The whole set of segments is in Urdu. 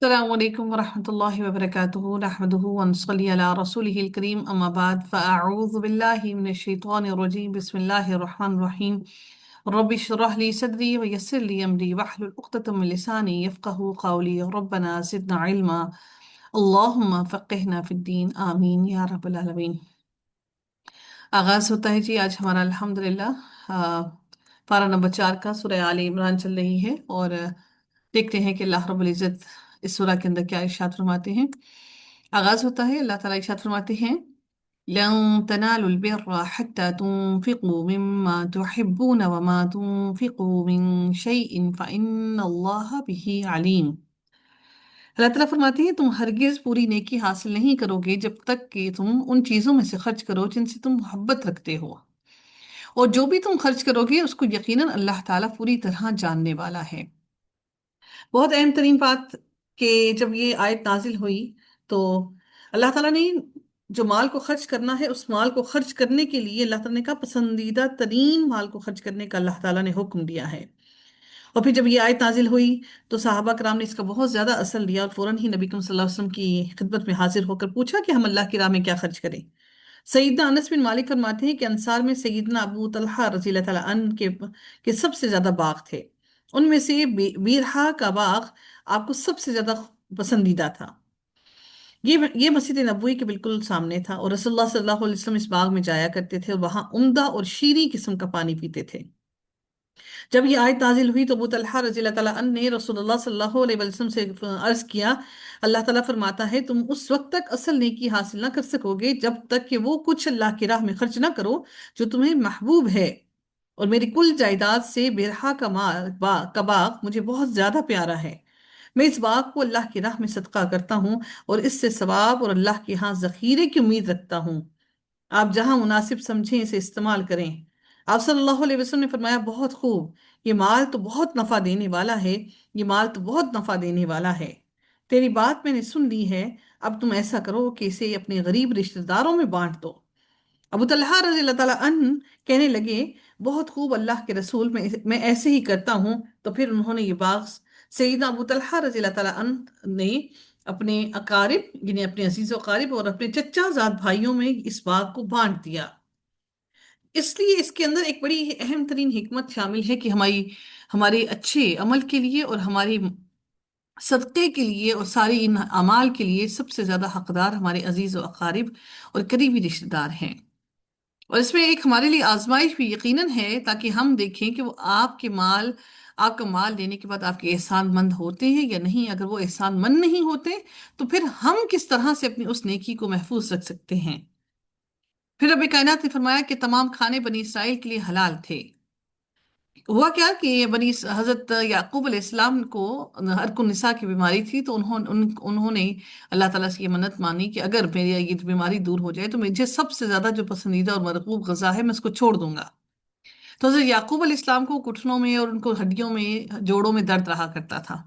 السلام عليكم ورحمة الله وبركاته نحمده ونصلي على رسوله الكريم أما بعد فأعوذ بالله من الشيطان الرجيم بسم الله الرحمن الرحيم رب اشرح لي صدري ويسر لي أمري واحلل عقدة من لساني يفقه قولي ربنا زدنا علما اللهم فقهنا في الدين آمين يا رب العالمين۔ آغاز ہوتا ہے جی آج ہمارا الحمدللہ پارہ نمبر 4 کا سورہ آل عمران چل رہی ہے، اور دیکھتے ہیں کہ اللہ رب العزت اس سورہ کے اندر کیا ارشاد فرماتے ہیں۔ آغاز ہوتا ہے، اللہ تعالیٰ ارشاد فرماتے ہیں لَن تَنَالُوا الْبِرَّ حَتَّى تُنفِقُوا مِمَّا تُحِبُّونَ وَمَا تُنفِقُوا مِن شَيْءٍ فَإِنَّ اللَّهَ بِهِ عَلِيمٌ۔ اللہ تعالیٰ فرماتے ہیں تم ہرگز پوری نیکی حاصل نہیں کرو گے جب تک کہ تم ان چیزوں میں سے خرچ کرو جن سے تم محبت رکھتے ہو، اور جو بھی تم خرچ کرو گے اس کو یقیناً اللہ تعالیٰ پوری طرح جاننے والا ہے۔ بہت اہم ترین بات کہ جب یہ آیت نازل ہوئی تو اللہ تعالیٰ نے جو مال کو خرچ کرنا ہے اس مال کو خرچ کرنے کے لیے اللہ تعالیٰ نے کہا پسندیدہ ترین مال کو خرچ کرنے کا اللہ تعالیٰ نے حکم دیا ہے۔ اور پھر جب یہ آیت نازل ہوئی تو صحابہ کرام نے اس کا بہت زیادہ اثر لیا، اور فوراً ہی نبی کریم صلی اللہ علیہ وسلم کی خدمت میں حاضر ہو کر پوچھا کہ ہم اللہ کی راہ میں کیا خرچ کریں۔ سیدنا انس بن مالک فرماتے ہیں کہ انصار میں سیدنا ابو طلحہ رضی اللہ تعالیٰ عنہ کے سب سے زیادہ باغ تھے، ان میں سے بیرہا کا باغ آپ کو سب سے زیادہ پسندیدہ تھا۔ یہ مسجد نبوی کے بالکل سامنے تھا، اور رسول اللہ صلی اللہ علیہ وسلم اس باغ میں جایا کرتے تھے اور وہاں عمدہ اور شیریں قسم کا پانی پیتے تھے۔ جب یہ آیت نازل ہوئی تو ابو طلحہ رضی اللہ تعالیٰ عنہ نے رسول اللہ صلی اللہ علیہ وسلم سے عرض کیا، اللہ تعالیٰ فرماتا ہے تم اس وقت تک اصل نیکی حاصل نہ کر سکو گے جب تک کہ وہ کچھ اللہ کی راہ میں خرچ نہ کرو جو تمہیں محبوب ہے، اور میری کل جائیداد سے بیرہا کا باغ مجھے بہت زیادہ پیارا ہے۔ میں اس باغ کو اللہ کی راہ میں صدقہ کرتا ہوں اور اس سے ثواب اور اللہ کے ہاں ذخیرے کی امید رکھتا ہوں، آپ جہاں مناسب سمجھیں اسے استعمال کریں۔ آپ صلی اللہ علیہ وسلم نے فرمایا بہت خوب، یہ مال تو بہت نفع دینے والا ہے، یہ مال تو بہت نفع دینے والا ہے، تیری بات میں نے سن لی ہے، اب تم ایسا کرو کہ اسے اپنے غریب رشتہ داروں میں بانٹ دو۔ ابو طلحہ رضی اللہ تعالیٰ عنہ کہنے لگے بہت خوب اللہ کے رسول، میں ایسے ہی کرتا ہوں۔ تو پھر انہوں نے یہ باغ سیدنا ابو طلحہ رضی اللہ تعالیٰ عنہ نے اپنے اقارب یعنی اپنے عزیز و اقارب اور اپنے چچا زاد بھائیوں میں اس باغ کو بانٹ دیا۔ اس لیے اس کے اندر ایک بڑی اہم ترین حکمت شامل ہے کہ ہمارے اچھے عمل کے لیے اور ہماری صدقے کے لیے اور ساری ان اعمال کے لیے سب سے زیادہ حقدار ہمارے عزیز و اقارب اور قریبی رشتہ دار ہیں۔ اور اس میں ایک ہمارے لیے آزمائش بھی یقیناً ہے تاکہ ہم دیکھیں کہ وہ آپ کا مال لینے کے بعد آپ کے احسان مند ہوتے ہیں یا نہیں۔ اگر وہ احسان مند نہیں ہوتے تو پھر ہم کس طرح سے اپنی اس نیکی کو محفوظ رکھ سکتے ہیں۔ پھر رب کائنات نے فرمایا کہ تمام کھانے بنی اسرائیل کے لیے حلال تھے۔ ہوا کیا کہ حضرت یعقوب علیہ السلام کو عرق النساء کی بیماری تھی، تو انہوں نے اللہ تعالیٰ سے یہ منت مانی کہ اگر میری یہ بیماری دور ہو جائے تو مجھے سب سے زیادہ جو پسندیدہ اور مرغوب غذا ہے میں اس کو چھوڑ دوں گا۔ تو حضرت یعقوب علیہ السلام کو گھٹنوں میں اور ان کو ہڈیوں میں جوڑوں میں درد رہا کرتا تھا،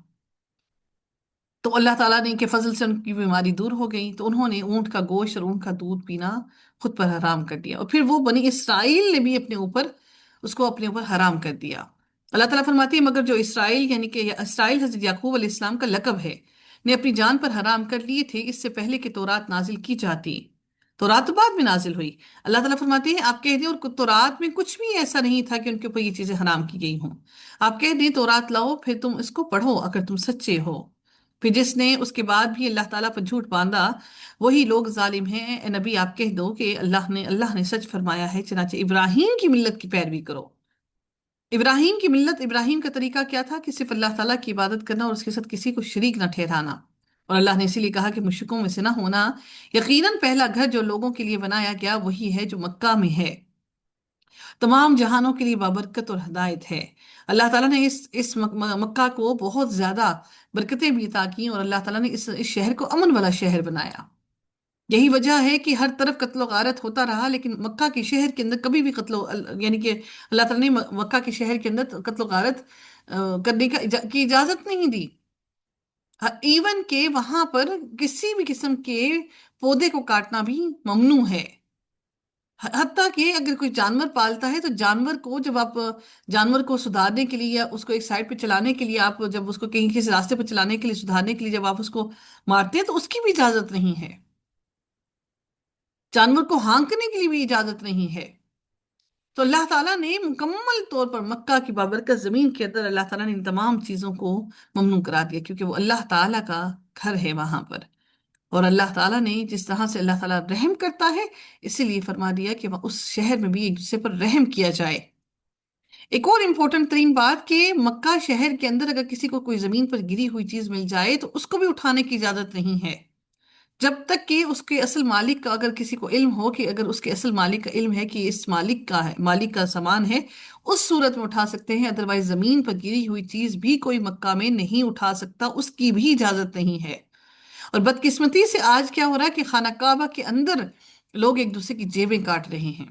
تو اللہ تعالیٰ نے کے فضل سے ان کی بیماری دور ہو گئی، تو انہوں نے اونٹ کا گوشت اور اونٹ کا دودھ پینا خود پر حرام کر دیا، اور پھر وہ بنی اسرائیل نے بھی اس کو اپنے اوپر حرام کر دیا۔ اللہ تعالیٰ فرماتی ہے مگر جو اسرائیل یعنی کہ اسرائیل حضرت یعقوب علیہ السلام کا لقب ہے، نے اپنی جان پر حرام کر لیے تھے اس سے پہلے کہ تورات نازل کی جاتی۔ تورات تو بعد میں نازل ہوئی۔ اللہ تعالیٰ فرماتی ہے آپ کہہ دیں اور تورات میں کچھ بھی ایسا نہیں تھا کہ ان کے اوپر یہ چیزیں حرام کی گئی ہوں، آپ کہہ دیں تورات لاؤ پھر تم اس کو پڑھو اگر تم سچے ہو۔ پھر جس نے اس کے بعد بھی اللہ تعالیٰ پر جھوٹ باندھا وہی لوگ ظالم ہیں۔ اے نبی آپ کہہ دو کہ اللہ نے سچ فرمایا ہے، چنانچہ ابراہیم کی ملت کی پیروی کرو۔ ابراہیم کی ملت، ابراہیم کا طریقہ کیا تھا کہ صرف اللہ تعالیٰ کی عبادت کرنا اور اس کے ساتھ کسی کو شریک نہ ٹھہرانا، اور اللہ نے اسی لیے کہا کہ مشرکوں میں سے نہ ہونا۔ یقیناً پہلا گھر جو لوگوں کے لیے بنایا گیا وہی ہے جو مکہ میں ہے، تمام جہانوں کے لیے بابرکت اور ہدایت ہے۔ اللہ تعالیٰ نے اس مکہ کو بہت زیادہ برکتیں بھی عطا کی، اور اللہ تعالیٰ نے اس شہر کو امن والا شہر بنایا۔ یہی وجہ ہے کہ ہر طرف قتل و غارت ہوتا رہا، لیکن مکہ کے شہر کے اندر کبھی بھی یعنی کہ اللہ تعالیٰ نے مکہ کے شہر کے اندر قتل و غارت کرنے کی اجازت نہیں دی، ایون کہ وہاں پر کسی بھی قسم کے پودے کو کاٹنا بھی ممنوع ہے۔ حتیٰ کہ اگر کوئی جانور پالتا ہے تو جانور کو جب آپ جانور کو سدھارنے کے لیے یا اس کو ایک سائڈ پہ چلانے کے لیے، آپ جب اس کو کہیں کسی راستے پہ چلانے کے لیے سدھارنے کے لیے جب آپ اس کو مارتے ہیں تو اس کی بھی اجازت نہیں ہے، جانور کو ہانکنے کے لیے بھی اجازت نہیں ہے۔ تو اللہ تعالیٰ نے مکمل طور پر مکہ کی بابرکت زمین کے اندر اللہ تعالیٰ نے ان تمام چیزوں کو ممنوع کرا دیا، کیونکہ وہ اللہ تعالیٰ کا گھر ہے وہاں پر۔ اور اللہ تعالیٰ نے جس طرح سے اللہ تعالیٰ رحم کرتا ہے، اسی لیے فرما دیا کہ وہ اس شہر میں بھی ایک دوسرے پر رحم کیا جائے۔ ایک اور امپورٹنٹ ترین بات کہ مکہ شہر کے اندر اگر کسی کو کوئی زمین پر گری ہوئی چیز مل جائے تو اس کو بھی اٹھانے کی اجازت نہیں ہے، جب تک کہ اس کے اصل مالک کا، اگر کسی کو علم ہو کہ اگر اس کے اصل مالک کا علم ہے کہ اس مالک کا ہے، مالک کا سامان ہے، اس صورت میں اٹھا سکتے ہیں، ادروائز زمین پر گری ہوئی چیز بھی کوئی مکہ میں نہیں اٹھا سکتا، اس کی بھی اجازت نہیں ہے۔ اور بدقسمتی سے آج کیا ہو رہا ہے کہ خانہ کعبہ کے اندر لوگ ایک دوسرے کی جیبیں کاٹ رہے ہیں۔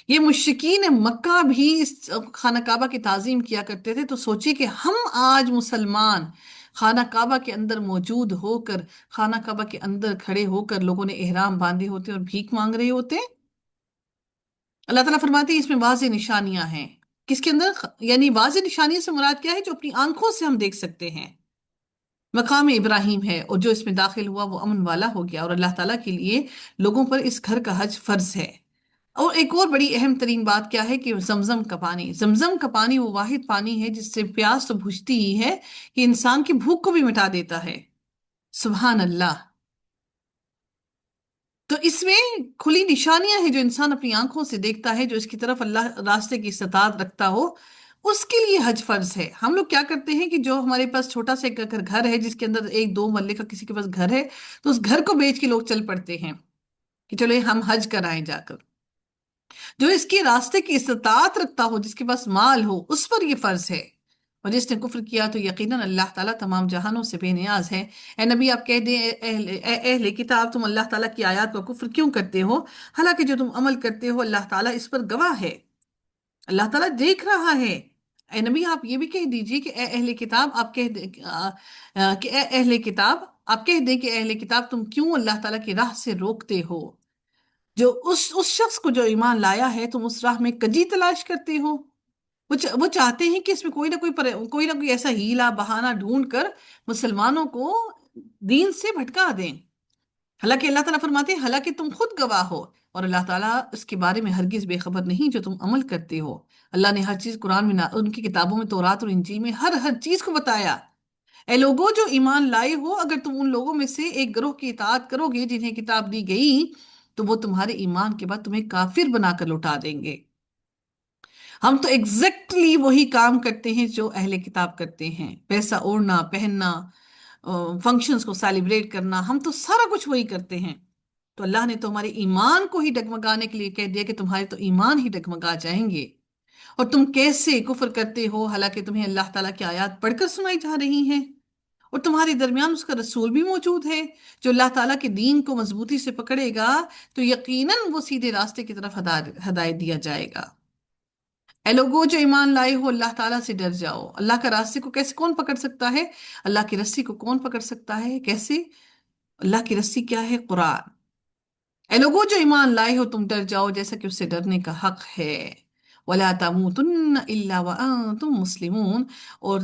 یہ مشرکین مکہ بھی اس خانہ کعبہ کی تعظیم کیا کرتے تھے، تو سوچیے کہ ہم آج مسلمان خانہ کعبہ کے اندر موجود ہو کر، خانہ کعبہ کے اندر کھڑے ہو کر لوگوں نے احرام باندھے ہوتے اور بھیک مانگ رہے ہوتے ہیں۔ اللہ تعالیٰ فرماتے ہیں اس میں واضح نشانیاں ہیں۔ کس کے اندر؟ یعنی واضح نشانیوں سے مراد کیا ہے؟ جو اپنی آنکھوں سے ہم دیکھ سکتے ہیں۔ مقام ابراہیم ہے، اور جو اس میں داخل ہوا وہ امن والا ہو گیا، اور اللہ تعالیٰ کے لیے لوگوں پر اس گھر کا حج فرض ہے۔ اور ایک اور بڑی اہم ترین بات کیا ہے کہ زمزم کا پانی، زمزم کا پانی وہ واحد پانی ہے جس سے پیاس تو بجھتی ہی ہے کہ انسان کی بھوک کو بھی مٹا دیتا ہے۔ سبحان اللہ! تو اس میں کھلی نشانیاں ہیں جو انسان اپنی آنکھوں سے دیکھتا ہے، جو اس کی طرف اللہ راستے کی استطاعت رکھتا ہو، اس کے لیے حج فرض ہے۔ ہم لوگ کیا کرتے ہیں کہ جو ہمارے پاس چھوٹا سا ایک اگر گھر ہے جس کے اندر ایک دو مرلے کا کسی کے پاس گھر ہے، تو اس گھر کو بیچ کے لوگ چل پڑتے ہیں کہ چلو ہم حج کرائیں جا کر۔ جو اس کے راستے کی استطاعت رکھتا ہو، جس کے پاس مال ہو، اس پر یہ فرض ہے۔ اور جس نے کفر کیا تو یقیناً اللہ تعالیٰ تمام جہانوں سے بے نیاز ہے۔ اے نبی آپ کہہ دیں، اے اہل کتاب، تم اللہ تعالیٰ کی آیات کا کفر کیوں کرتے ہو، حالانکہ جو تم عمل کرتے ہو اللہ تعالیٰ اس پر گواہ ہے، اللہ تعالیٰ دیکھ رہا ہے۔ اے نبی آپ یہ بھی کہہ دیجئے کہ اے اہل کتاب آپ کہہ دیں کہ اے اہل کتاب آپ کہہ دیں کہ اے اہل کتاب تم کیوں اللہ تعالیٰ کی راہ سے روکتے ہو، جو اس شخص کو جو ایمان لایا ہے تم اس راہ میں کجی تلاش کرتے ہو۔ وہ چاہتے ہیں کہ اس میں کوئی نہ کوئی ایسا ہیلا بہانہ ڈھونڈ کر مسلمانوں کو دین سے بھٹکا دیں، حالانکہ اللہ تعالیٰ فرماتے ہیں حالانکہ تم خود گواہ ہو، اور اللہ تعالیٰ اس کے بارے میں ہرگز بے خبر نہیں جو تم عمل کرتے ہو۔ اللہ نے ہر چیز قرآن میں ان کی کتابوں میں، تورات اور انجیل میں ہر چیز کو بتایا۔ اے لوگوں جو ایمان لائے ہو، اگر تم ان لوگوں میں سے ایک گروہ کی اطاعت کرو گے جنہیں کتاب دی گئی، تو وہ تمہارے ایمان کے بعد تمہیں کافر بنا کر لوٹا دیں گے۔ ہم تو ایگزیکٹلی وہی کام کرتے ہیں جو اہل کتاب کرتے ہیں، پیسہ اوڑھنا، پہننا، فنکشنز کو سیلیبریٹ کرنا، ہم تو سارا کچھ وہی کرتے ہیں۔ تو اللہ نے تو ہمارے ایمان کو ہی ڈگمگانے کے لیے کہہ دیا کہ تمہارے تو ایمان ہی ڈگمگا جائیں گے، اور تم کیسے کفر کرتے ہو حالانکہ تمہیں اللہ تعالیٰ کی آیات پڑھ کر سنائی جا رہی ہیں، اور تمہارے درمیان اس کا رسول بھی موجود ہے جو اللہ تعالیٰ کے دین کو مضبوطی سے پکڑے گا تو یقیناً وہ سیدھے راستے کی طرف ہدایت دیا جائے گا۔ اے لوگو جو ایمان لائے ہو، اللہ تعالیٰ سے ڈر جاؤ۔ اللہ کا راستے کو کیسے کون پکڑ سکتا ہے؟ اللہ کی رسی کو کون پکڑ سکتا ہے؟ کیسے؟ اللہ کی رسی کیا ہے؟ قرآن۔ اے لوگو جو ایمان لائے ہو تم ڈر جاؤ جیسا کہ اس سے ڈرنے کا حق ہے۔ وَلَا تَمُوتُنَّ إِلَّا وَأَنْتُمْ مُسْلِمُونَ، اور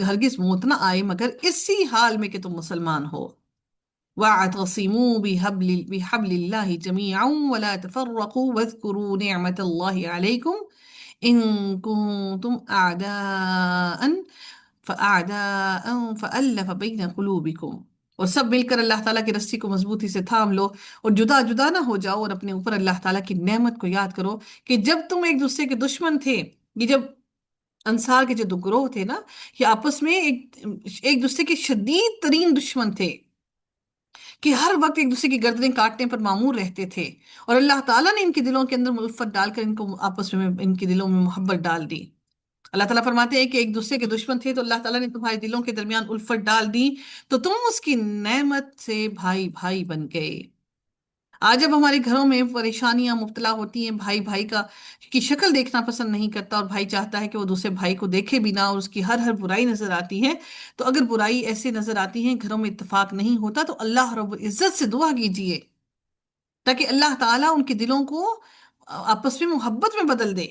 ہرگز موت نہ آئے مگر اسی حال میں کہ تم مسلمان ہو۔ وَاعْتَصِمُوا بِحَبْلِ اللَّهِ جَمِيعًا وَلَا تَفَرَّقُوا وَاذْكُرُوا نِعْمَةَ اللَّهِ عَلَيْكُمْ إِن كُنتُمْ فَأَلَّفَ بَيْنَ قُلُوبِكُمْ، اور سب مل کر اللہ تعالیٰ کی رسی کو مضبوطی سے تھام لو اور جدا جدا نہ ہو جاؤ، اور اپنے اوپر اللہ تعالیٰ کی نعمت کو یاد کرو کہ جب تم ایک دوسرے کے دشمن تھے، یہ جب انصار کے جو دو گروہ تھے نا، یہ آپس میں ایک دوسرے کے شدید ترین دشمن تھے کہ ہر وقت ایک دوسرے کی گردنیں کاٹنے پر معمور رہتے تھے، اور اللہ تعالیٰ نے ان کے دلوں کے اندر الفت ڈال کر ان کو آپس میں ان کے دلوں میں محبت ڈال دی۔ اللہ تعالیٰ فرماتے ہیں کہ ایک دوسرے کے دشمن تھے تو اللہ تعالیٰ نے تمہارے دلوں کے درمیان الفت ڈال دی، تو تم اس کی نعمت سے بھائی بھائی بن گئے۔ آج جب ہمارے گھروں میں پریشانیاں مبتلا ہوتی ہیں، بھائی بھائی کی شکل دیکھنا پسند نہیں کرتا، اور بھائی چاہتا ہے کہ وہ دوسرے بھائی کو دیکھے بھی نہ، اور اس کی ہر برائی نظر آتی ہے، تو اگر برائی ایسے نظر آتی ہیں، گھروں میں اتفاق نہیں ہوتا، تو اللہ رب العزت سے دعا کیجیے تاکہ اللہ تعالیٰ ان کے دلوں کو آپس میں محبت میں بدل دے۔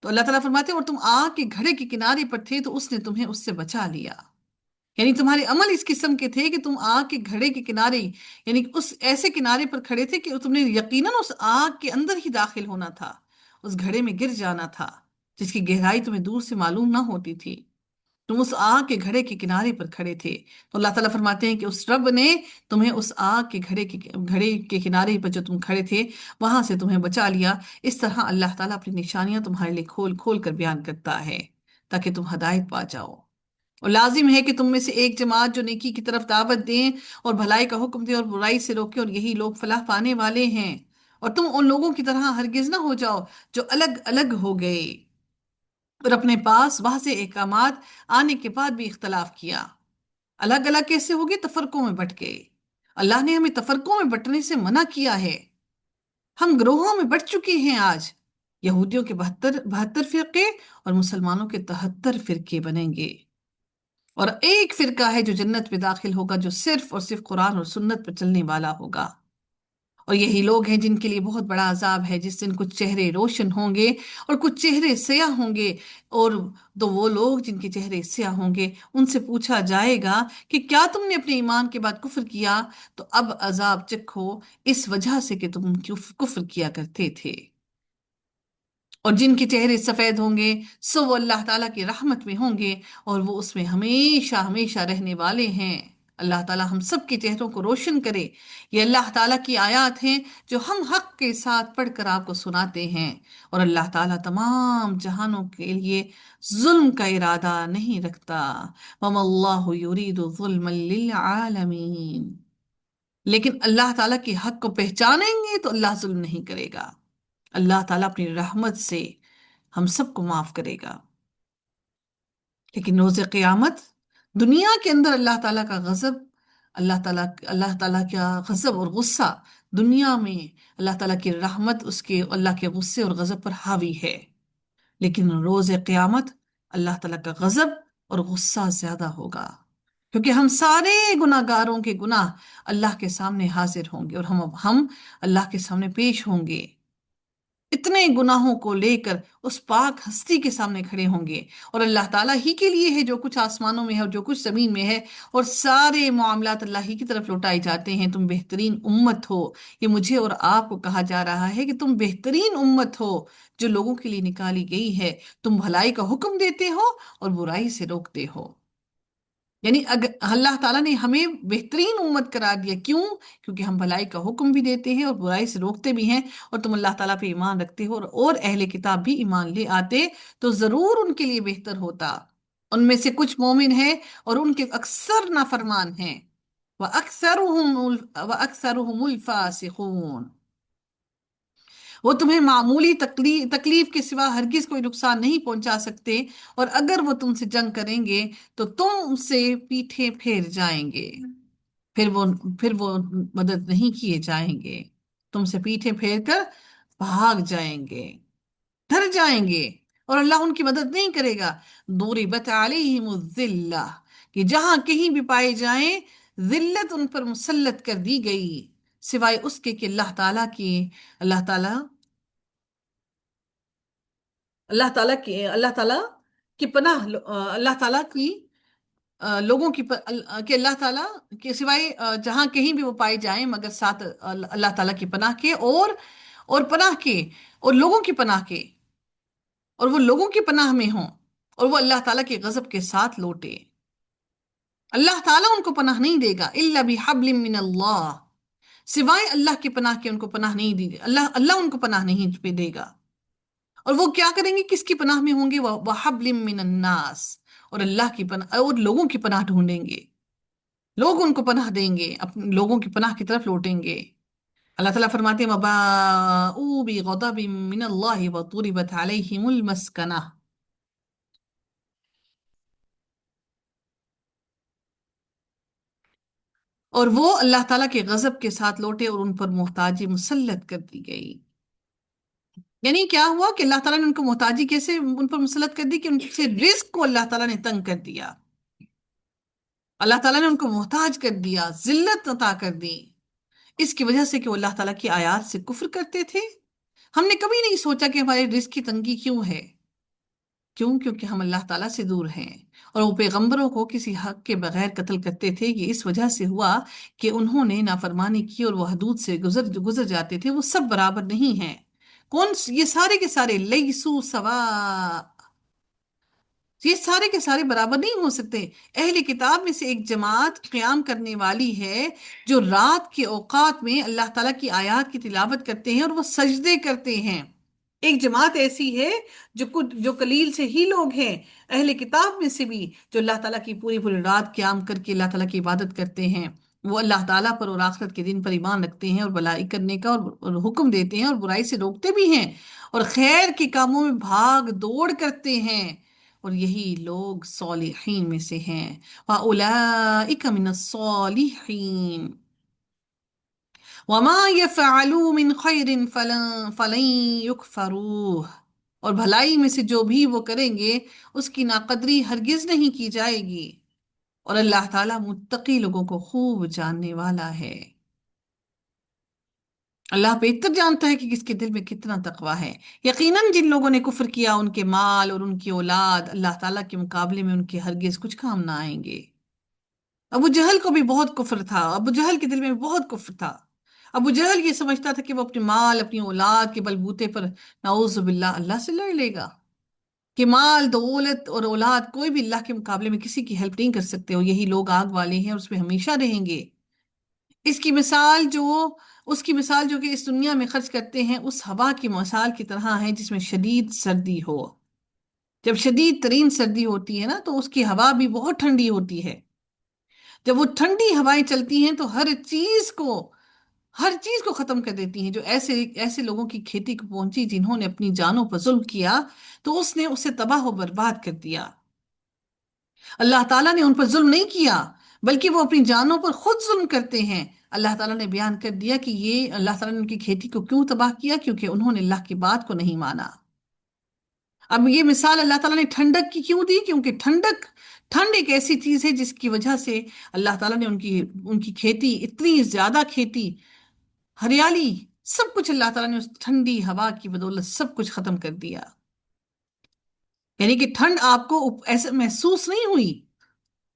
تو اللہ تعالیٰ فرماتے ہیں اور تم آگ کے گھڑے کے کنارے پر تھے تو اس نے تمہیں اس سے بچا لیا۔ یعنی تمہارے عمل اس قسم کے تھے کہ تم آگ کے گھڑے کے کنارے، یعنی اس ایسے کنارے پر کھڑے تھے کہ تم نے یقیناً اس آگ کے اندر ہی داخل ہونا تھا، اس گھڑے میں گر جانا تھا جس کی گہرائی تمہیں دور سے معلوم نہ ہوتی تھی۔ تم اس آگ کے گھڑے کے کنارے پر کھڑے تھے، تو اللہ تعالیٰ فرماتے ہیں کہ اس رب نے تمہیں اس آگ کے گھڑے کے کنارے پر جو تم کھڑے تھے وہاں سے تمہیں بچا لیا۔ اس طرح اللہ تعالیٰ اپنی نشانیاں تمہارے لیے کھول کھول کر بیان کرتا ہے تاکہ تم ہدایت پا جاؤ۔ اور لازم ہے کہ تم میں سے ایک جماعت جو نیکی کی طرف دعوت دیں اور بھلائی کا حکم دیں اور برائی سے روکے، اور یہی لوگ فلاح پانے والے ہیں۔ اور تم ان لوگوں کی طرح ہرگز نہ ہو جاؤ جو الگ الگ ہو گئے اور اپنے پاس واضح احکامات آنے کے بعد بھی اختلاف کیا۔ الگ الگ کیسے ہو گئے؟ تفرقوں میں بٹ گئے۔ اللہ نے ہمیں تفرقوں میں بٹنے سے منع کیا ہے۔ ہم گروہوں میں بٹ چکے ہیں آج۔ یہودیوں کے 72 فرقے اور مسلمانوں کے 73 فرقے بنیں گے، اور ایک فرقہ ہے جو جنت میں داخل ہوگا جو صرف اور صرف قرآن اور سنت پر چلنے والا ہوگا۔ اور یہی لوگ ہیں جن کے لیے بہت بڑا عذاب ہے، جس دن کچھ چہرے روشن ہوں گے اور کچھ چہرے سیاہ ہوں گے۔ اور تو وہ لوگ جن کے چہرے سیاہ ہوں گے ان سے پوچھا جائے گا کہ کیا تم نے اپنے ایمان کے بعد کفر کیا؟ تو اب عذاب چکھو اس وجہ سے کہ تم کفر کیا کرتے تھے۔ اور جن کے چہرے سفید ہوں گے سو وہ اللہ تعالیٰ کی رحمت میں ہوں گے اور وہ اس میں ہمیشہ ہمیشہ رہنے والے ہیں۔ اللہ تعالیٰ ہم سب کے چہروں کو روشن کرے۔ یہ اللہ تعالیٰ کی آیات ہیں جو ہم حق کے ساتھ پڑھ کر آپ کو سناتے ہیں، اور اللہ تعالیٰ تمام جہانوں کے لیے ظلم کا ارادہ نہیں رکھتا۔ وَمَا اللَّهُ يُرِيدُ ظُلْمًا لِّلْعَالَمِينَ۔ لیکن اللہ تعالیٰ کے حق کو پہچانیں گے تو اللہ ظلم نہیں کرے گا۔ اللہ تعالیٰ اپنی رحمت سے ہم سب کو معاف کرے گا۔ لیکن روز قیامت دنیا کے اندر اللہ تعالیٰ کا غضب، اللہ تعالیٰ کا غضب اور غصہ دنیا میں، اللہ تعالیٰ کی رحمت اس کے اللہ کے غصے اور غضب پر حاوی ہے۔ لیکن روز قیامت اللہ تعالیٰ کا غضب اور غصہ زیادہ ہوگا، کیونکہ ہم سارے گناہ گاروں کے گناہ اللہ کے سامنے حاضر ہوں گے، اور ہم اللہ کے سامنے پیش ہوں گے، اتنے گناہوں کو لے کر اس پاک ہستی کے سامنے کھڑے ہوں گے۔ اور اللہ تعالیٰ ہی کے لیے ہے جو کچھ آسمانوں میں ہے اور جو کچھ زمین میں ہے، اور سارے معاملات اللہ ہی کی طرف لوٹائے جاتے ہیں۔ تم بہترین امت ہو، یہ مجھے اور آپ کو کہا جا رہا ہے کہ تم بہترین امت ہو جو لوگوں کے لیے نکالی گئی ہے۔ تم بھلائی کا حکم دیتے ہو اور برائی سے روکتے ہو۔ یعنی اگر اللہ تعالیٰ نے ہمیں بہترین امت قرار دیا، کیوں؟ کیونکہ ہم بھلائی کا حکم بھی دیتے ہیں اور برائی سے روکتے بھی ہیں۔ اور تم اللہ تعالیٰ پہ ایمان رکھتے ہو، اور اہل کتاب بھی ایمان لے آتے تو ضرور ان کے لیے بہتر ہوتا۔ ان میں سے کچھ مومن ہیں اور ان کے اکثر نافرمان ہیں۔ وَأَكْثَرُهُمُ الْفَاسِقُونَ۔ وہ تمہیں معمولی تکلیف کے سوا ہرگز کوئی نقصان نہیں پہنچا سکتے، اور اگر وہ تم سے جنگ کریں گے تو تم سے پیٹھے پھیر جائیں گے، پھر وہ مدد نہیں کیے جائیں گے، تم سے پیٹھے پھیر کر بھاگ جائیں گے، ڈر جائیں گے، اور اللہ ان کی مدد نہیں کرے گا۔ ضُرِبَتْ عَلَيْهِمُ الذِّلَّةُ، کہ جہاں کہیں بھی پائے جائیں ذلت ان پر مسلط کر دی گئی، سوائے اس کے کہ اللہ تعالیٰ اللہ تعالیٰ کی پناہ، اللہ تعالیٰ کی لوگوں کی کہ اللہ تعالیٰ کے سوائے جہاں کہیں بھی وہ پائے جائیں مگر ساتھ اللہ تعالیٰ کی پناہ کے، اور پناہ کے، اور لوگوں کی پناہ کے، اور وہ لوگوں کی پناہ میں ہوں، اور وہ اللہ تعالیٰ کے غضب کے ساتھ لوٹے۔ اللہ تعالیٰ ان کو پناہ نہیں دے گا الا بحبل من اللہ، سوائے اللہ کی پناہ کے ان کو پناہ نہیں دی، اللہ ان کو پناہ نہیں دے گا۔ اور وہ کیا کریں گے؟ کس کی پناہ میں ہوں گے؟ وَحَبْلٍ مِّنَ النَّاسِ، اور اللہ کی پناہ، اور لوگوں کی پناہ ڈھونڈیں گے، لوگ ان کو پناہ دیں گے، اپنے لوگوں کی پناہ کی طرف لوٹیں گے۔ اللہ تعالیٰ فرماتے ہیں وَبَاءُوا بِغَضَبٍ مِّنَ اللَّهِ وَضُرِبَتْ عَلَيْهِمُ الْمَسْكَنَةُ، اور وہ اللہ تعالیٰ کے غضب کے ساتھ لوٹے اور ان پر محتاجی مسلط کر دی گئی۔ یعنی کیا ہوا کہ اللہ تعالیٰ نے ان کو محتاجی کیسے ان پر مسلط کر دی کہ ان سے رزق کو اللہ تعالیٰ نے تنگ کر دیا، اللہ تعالیٰ نے ان کو محتاج کر دیا، ذلت عطا کر دی۔ اس کی وجہ سے کہ وہ اللہ تعالیٰ کی آیات سے کفر کرتے تھے۔ ہم نے کبھی نہیں سوچا کہ ہمارے رزق کی تنگی کیوں ہے، کیوں؟ کیونکہ ہم اللہ تعالیٰ سے دور ہیں، اور وہ پیغمبروں کو کسی حق کے بغیر قتل کرتے تھے، یہ اس وجہ سے ہوا کہ انہوں نے نافرمانی کی اور وہ حدود سے گزر جاتے تھے۔ وہ سب برابر نہیں ہیں۔ یہ سارے کے سارے لیسو سوا، یہ سارے کے سارے برابر نہیں ہو سکتے۔ اہل کتاب میں سے ایک جماعت قیام کرنے والی ہے جو رات کے اوقات میں اللہ تعالیٰ کی آیات کی تلاوت کرتے ہیں اور وہ سجدے کرتے ہیں۔ ایک جماعت ایسی ہے جو قلیل سے ہی لوگ ہیں اہل کتاب میں سے بھی، جو اللہ تعالیٰ کی پوری پوری رات قیام کر کے اللہ تعالیٰ کی عبادت کرتے ہیں۔ وہ اللہ تعالیٰ پر اور آخرت کے دن پر ایمان رکھتے ہیں، اور بھلائی کرنے کا اور حکم دیتے ہیں، اور برائی سے روکتے بھی ہیں، اور خیر کے کاموں میں بھاگ دوڑ کرتے ہیں، اور یہی لوگ صالحین میں سے ہیں۔ وَأُولَئِكَ مِنَ الصَّالِحِينَ وَمَا يَفْعَلُوا مِنْ خَيْرٍ فَلَنْ يُكْفَرُوهُ، اور بھلائی میں سے جو بھی وہ کریں گے اس کی ناقدری ہرگز نہیں کی جائے گی، اور اللہ تعالیٰ متقی لوگوں کو خوب جاننے والا ہے۔ اللہ بہتر جانتا ہے کہ کس کے دل میں کتنا تقویٰ ہے۔ یقیناً جن لوگوں نے کفر کیا، ان کے مال اور ان کی اولاد اللہ تعالیٰ کے مقابلے میں ان کے ہرگز کچھ کام نہ آئیں گے۔ ابو جہل کو بھی بہت کفر تھا، ابو جہل کے دل میں بہت کفر تھا۔ ابو جہل یہ سمجھتا تھا کہ وہ اپنے مال، اپنی اولاد کے بلبوتے پر نعوذ باللہ اللہ سے لڑ لے گا، کہ مال، دولت اور اولاد کوئی بھی اللہ کے مقابلے میں کسی کی ہیلپ نہیں کر سکتے، اور یہی لوگ آگ والے ہیں اور اس میں ہمیشہ رہیں گے۔ اس کی مثال جو اس کی مثال جو کہ اس دنیا میں خرچ کرتے ہیں، اس ہوا کی مثال کی طرح ہے جس میں شدید سردی ہو۔ جب شدید ترین سردی ہوتی ہے نا، تو اس کی ہوا بھی بہت ٹھنڈی ہوتی ہے۔ جب وہ ٹھنڈی ہوائیں چلتی ہیں تو ہر چیز کو ختم کر دیتی ہیں۔ جو ایسے ایسے لوگوں کی کھیتی کو پہنچی جنہوں نے اپنی جانوں پر ظلم کیا، تو اس نے اسے تباہ و برباد کر دیا۔ اللہ تعالیٰ نے ان پر ظلم نہیں کیا، بلکہ وہ اپنی جانوں پر خود ظلم کرتے ہیں۔ اللہ تعالیٰ نے بیان کر دیا کہ یہ اللہ تعالیٰ نے ان کی کھیتی کو کیوں تباہ کیا، کیونکہ انہوں نے اللہ کی بات کو نہیں مانا۔ اب یہ مثال اللہ تعالیٰ نے ٹھنڈک کی کیوں دی؟ کیونکہ ٹھنڈ ایک ایسی چیز ہے جس کی وجہ سے اللہ تعالیٰ نے ان کی کھیتی، اتنی زیادہ کھیتی، ہریالی، سب کچھ اللہ تعالیٰ نے اس ٹھنڈی ہوا کی بدولت سب کچھ ختم کر دیا۔ یعنی کہ ٹھنڈ آپ کو ایسے محسوس نہیں ہوئی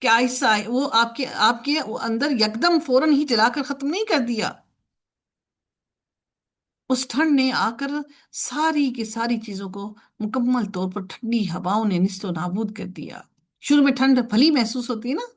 کہ آہستہ وہ آپ کے اندر یکدم فوراً ہی جلا کر ختم نہیں کر دیا۔ اس ٹھنڈ نے آ کر ساری کی ساری چیزوں کو مکمل طور پر ٹھنڈی ہواؤں نے نیست و نابود کر دیا۔ شروع میں ٹھنڈ بھلی محسوس ہوتی ہے نا،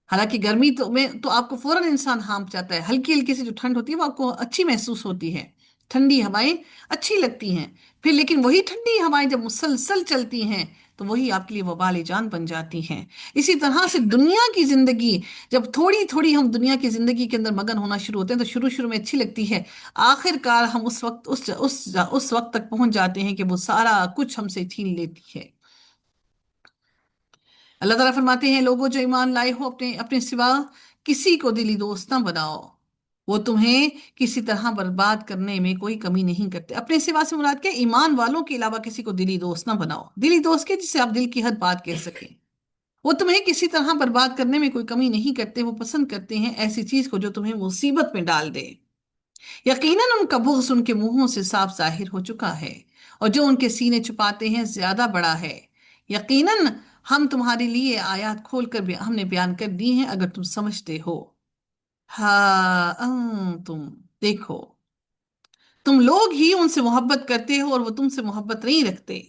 حالانکہ گرمی تو آپ کو فوراً انسان ہانپ جاتا ہے، ہلکی ہلکی سی جو ٹھنڈ ہوتی ہے وہ آپ کو اچھی محسوس ہوتی ہے، ٹھنڈی ہوائیں اچھی لگتی ہیں۔ پھر لیکن وہی ٹھنڈی ہوائیں جب مسلسل چلتی ہیں تو وہی آپ کے لیے وبال جان بن جاتی ہیں۔ اسی طرح سے دنیا کی زندگی، جب تھوڑی تھوڑی ہم دنیا کی زندگی کے اندر مگن ہونا شروع ہوتے ہیں تو شروع میں اچھی لگتی ہے، آخر کار ہم اس وقت تک پہنچ جاتے ہیں کہ وہ سارا کچھ ہم سے چھین لیتی ہے۔ اللہ تعالیٰ فرماتے ہیں، لوگوں جو ایمان لائے ہو، اپنے سوا کسی کو دلی دوست نہ بناؤ، وہ تمہیں کسی طرح برباد کرنے میں کوئی کمی نہیں کرتے۔ اپنے سوا سے مراد کیا؟ ایمان والوں کے علاوہ کسی کو دلی دوست نہ بناؤ۔ دلی دوست کے جسے آپ دل کی ہر بات کہہ سکیں۔ وہ تمہیں کسی طرح برباد کرنے میں کوئی کمی نہیں کرتے، وہ پسند کرتے ہیں ایسی چیز کو جو تمہیں مصیبت میں ڈال دے۔ یقیناً ان کا بغض ان کے منہوں سے صاف ظاہر ہو چکا ہے، اور جو ان کے سینے چھپاتے ہیں زیادہ بڑا ہے۔ یقیناً ہم تمہارے لیے آیات کھول کر ہم نے بیان کر دی ہیں اگر تم سمجھتے ہو۔ ہاں انتم، دیکھو، تم لوگ ہی ان سے محبت کرتے ہو اور وہ تم سے محبت نہیں رکھتے۔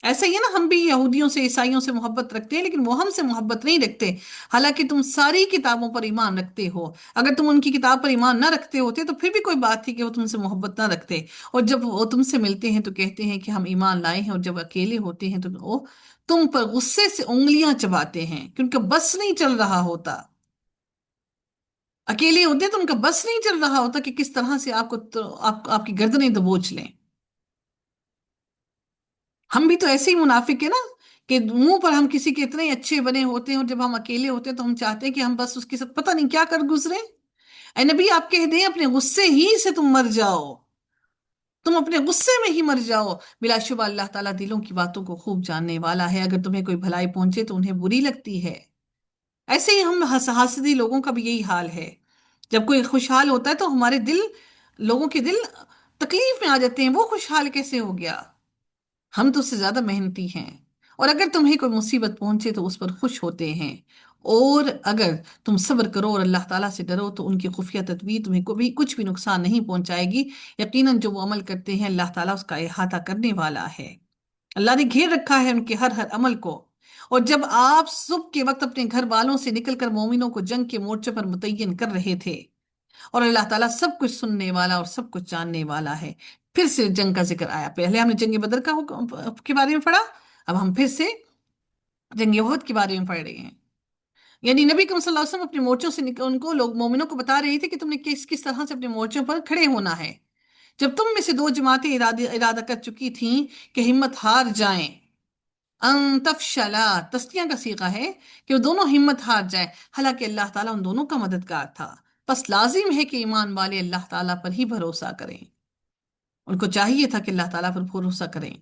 ایسا ہی ہے نا، ہم بھی یہودیوں سے، عیسائیوں سے محبت رکھتے ہیں، لیکن وہ ہم سے محبت نہیں رکھتے، حالانکہ تم ساری کتابوں پر ایمان رکھتے ہو۔ اگر تم ان کی کتاب پر ایمان نہ رکھتے ہوتے تو پھر بھی کوئی بات تھی کہ وہ تم سے محبت نہ رکھتے، اور جب وہ تم سے ملتے ہیں تو کہتے ہیں کہ ہم ایمان لائے ہیں، اور جب اکیلے ہوتے ہیں تو وہ تم پر غصے سے انگلیاں چباتے ہیں کہ ان کا بس نہیں چل رہا ہوتا۔ اکیلے ہوتے تو ان کا بس نہیں چل رہا ہوتا کہ کس طرح سے آپ کی گردنیں دبوچ لیں۔ ہم بھی تو ایسے ہی منافق ہیں نا، کہ منہ پر ہم کسی کے اتنے اچھے بنے ہوتے ہیں، اور جب ہم اکیلے ہوتے ہیں تو ہم چاہتے ہیں کہ ہم بس اس کے ساتھ پتہ نہیں کیا کر گزرے۔ اے نبی، آپ کہہ دیں اپنے غصے ہی سے تم مر جاؤ، تم اپنے غصے میں ہی مر جاؤ۔ بلا شبہ اللہ تعالیٰ دلوں کی باتوں کو خوب جاننے والا ہے۔ اگر تمہیں کوئی بھلائی پہنچے تو انہیں بری لگتی ہے، ایسے ہی ہم حاسدی لوگوں کا بھی یہی حال ہے۔ جب کوئی خوشحال ہوتا ہے تو ہمارے دل، لوگوں کے دل تکلیف میں آ جاتے ہیں، وہ خوشحال کیسے ہو گیا؟ ہم تو اس سے زیادہ محنتی ہیں، اور اگر تمہیں کوئی مصیبت پہنچے تو اس پر خوش ہوتے ہیں، اور اگر تم صبر کرو اور اللہ تعالیٰ سے ڈرو تو ان کی خفیہ تدبیر تمہیں کبھی کچھ بھی نقصان نہیں پہنچائے گی۔ یقیناً جو وہ عمل کرتے ہیں اللہ تعالیٰ اس کا احاطہ کرنے والا ہے۔ اللہ نے گھیر رکھا ہے ان کے ہر ہر عمل کو۔ اور جب آپ صبح کے وقت اپنے گھر والوں سے نکل کر مومنوں کو جنگ کے مورچے پر متعین کر رہے تھے، اور اللہ تعالیٰ سب کچھ سننے والا اور سب کچھ جاننے والا ہے، پھر سے جنگ کا ذکر آیا۔ پہلے ہم نے جنگ بدر کے بارے میں پڑھا، اب ہم پھر سے جنگ احد کے بارے میں پڑھ رہے ہیں۔ یعنی نبی کریم صلی اللہ علیہ وسلم اپنے مورچوں سے ان کو لوگ مومنوں کو بتا رہے تھے کہ تم نے کس کس طرح سے اپنے مورچوں پر کھڑے ہونا ہے۔ جب تم میں سے دو جماعتیں ارادہ کر چکی تھیں کہ ہمت ہار جائیں، ان تفشلا، تسنیہ کا صیغہ ہے کہ وہ دونوں ہمت ہار جائیں، حالانکہ اللہ تعالیٰ ان دونوں کا مددگار تھا۔ بس لازم ہے کہ ایمان والے اللہ تعالیٰ پر ہی بھروسہ کریں، ان کو چاہیے تھا کہ اللہ تعالیٰ پر بھروسہ کریں۔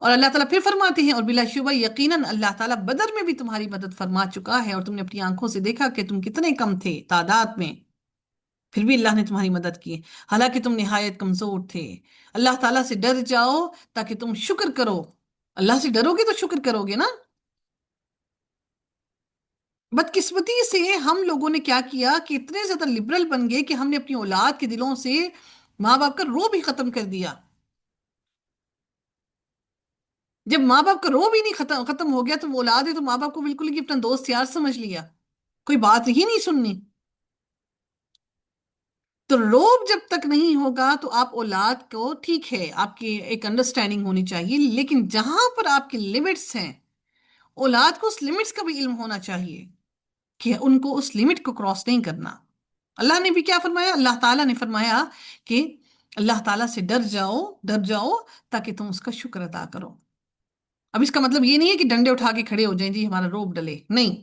اور اللہ تعالیٰ پھر فرماتے ہیں، اور بلا شبہ یقیناً اللہ تعالیٰ بدر میں بھی تمہاری مدد فرما چکا ہے، اور تم نے اپنی آنکھوں سے دیکھا کہ تم کتنے کم تھے تعداد میں، پھر بھی اللہ نے تمہاری مدد کی، حالانکہ تم نہایت کمزور تھے۔ اللہ تعالیٰ سے ڈر جاؤ تاکہ تم شکر کرو۔ اللہ سے ڈرو گے تو شکر کرو گے نا۔ بدقسمتی سے ہم لوگوں نے کیا کیا کہ اتنے زیادہ لبرل بن گئے کہ ہم نے اپنی اولاد کے دلوں سے ماں باپ کا روب ہی ختم کر دیا۔ جب ماں باپ کا روب ہی نہیں ختم ہو گیا تو وہ اولاد ہے تو ماں باپ کو بالکل ہی اپنا دوست یار سمجھ لیا، کوئی بات ہی نہیں سننی۔ تو روب جب تک نہیں ہوگا تو آپ اولاد کو، ٹھیک ہے آپ کی ایک انڈرسٹینڈنگ ہونی چاہیے، لیکن جہاں پر آپ کی لمٹس ہیں، اولاد کو اس لمٹس کا بھی علم ہونا چاہیے کہ ان کو اس لمٹ کو کراس نہیں کرنا۔ اللہ نے بھی کیا فرمایا؟ اللہ تعالیٰ نے فرمایا کہ اللہ تعالیٰ سے ڈر جاؤ تاکہ تم اس کا شکر ادا کرو۔ اب اس کا مطلب یہ نہیں ہے کہ ڈنڈے اٹھا کے کھڑے ہو جائیں جی ہمارا روب ڈلے، نہیں۔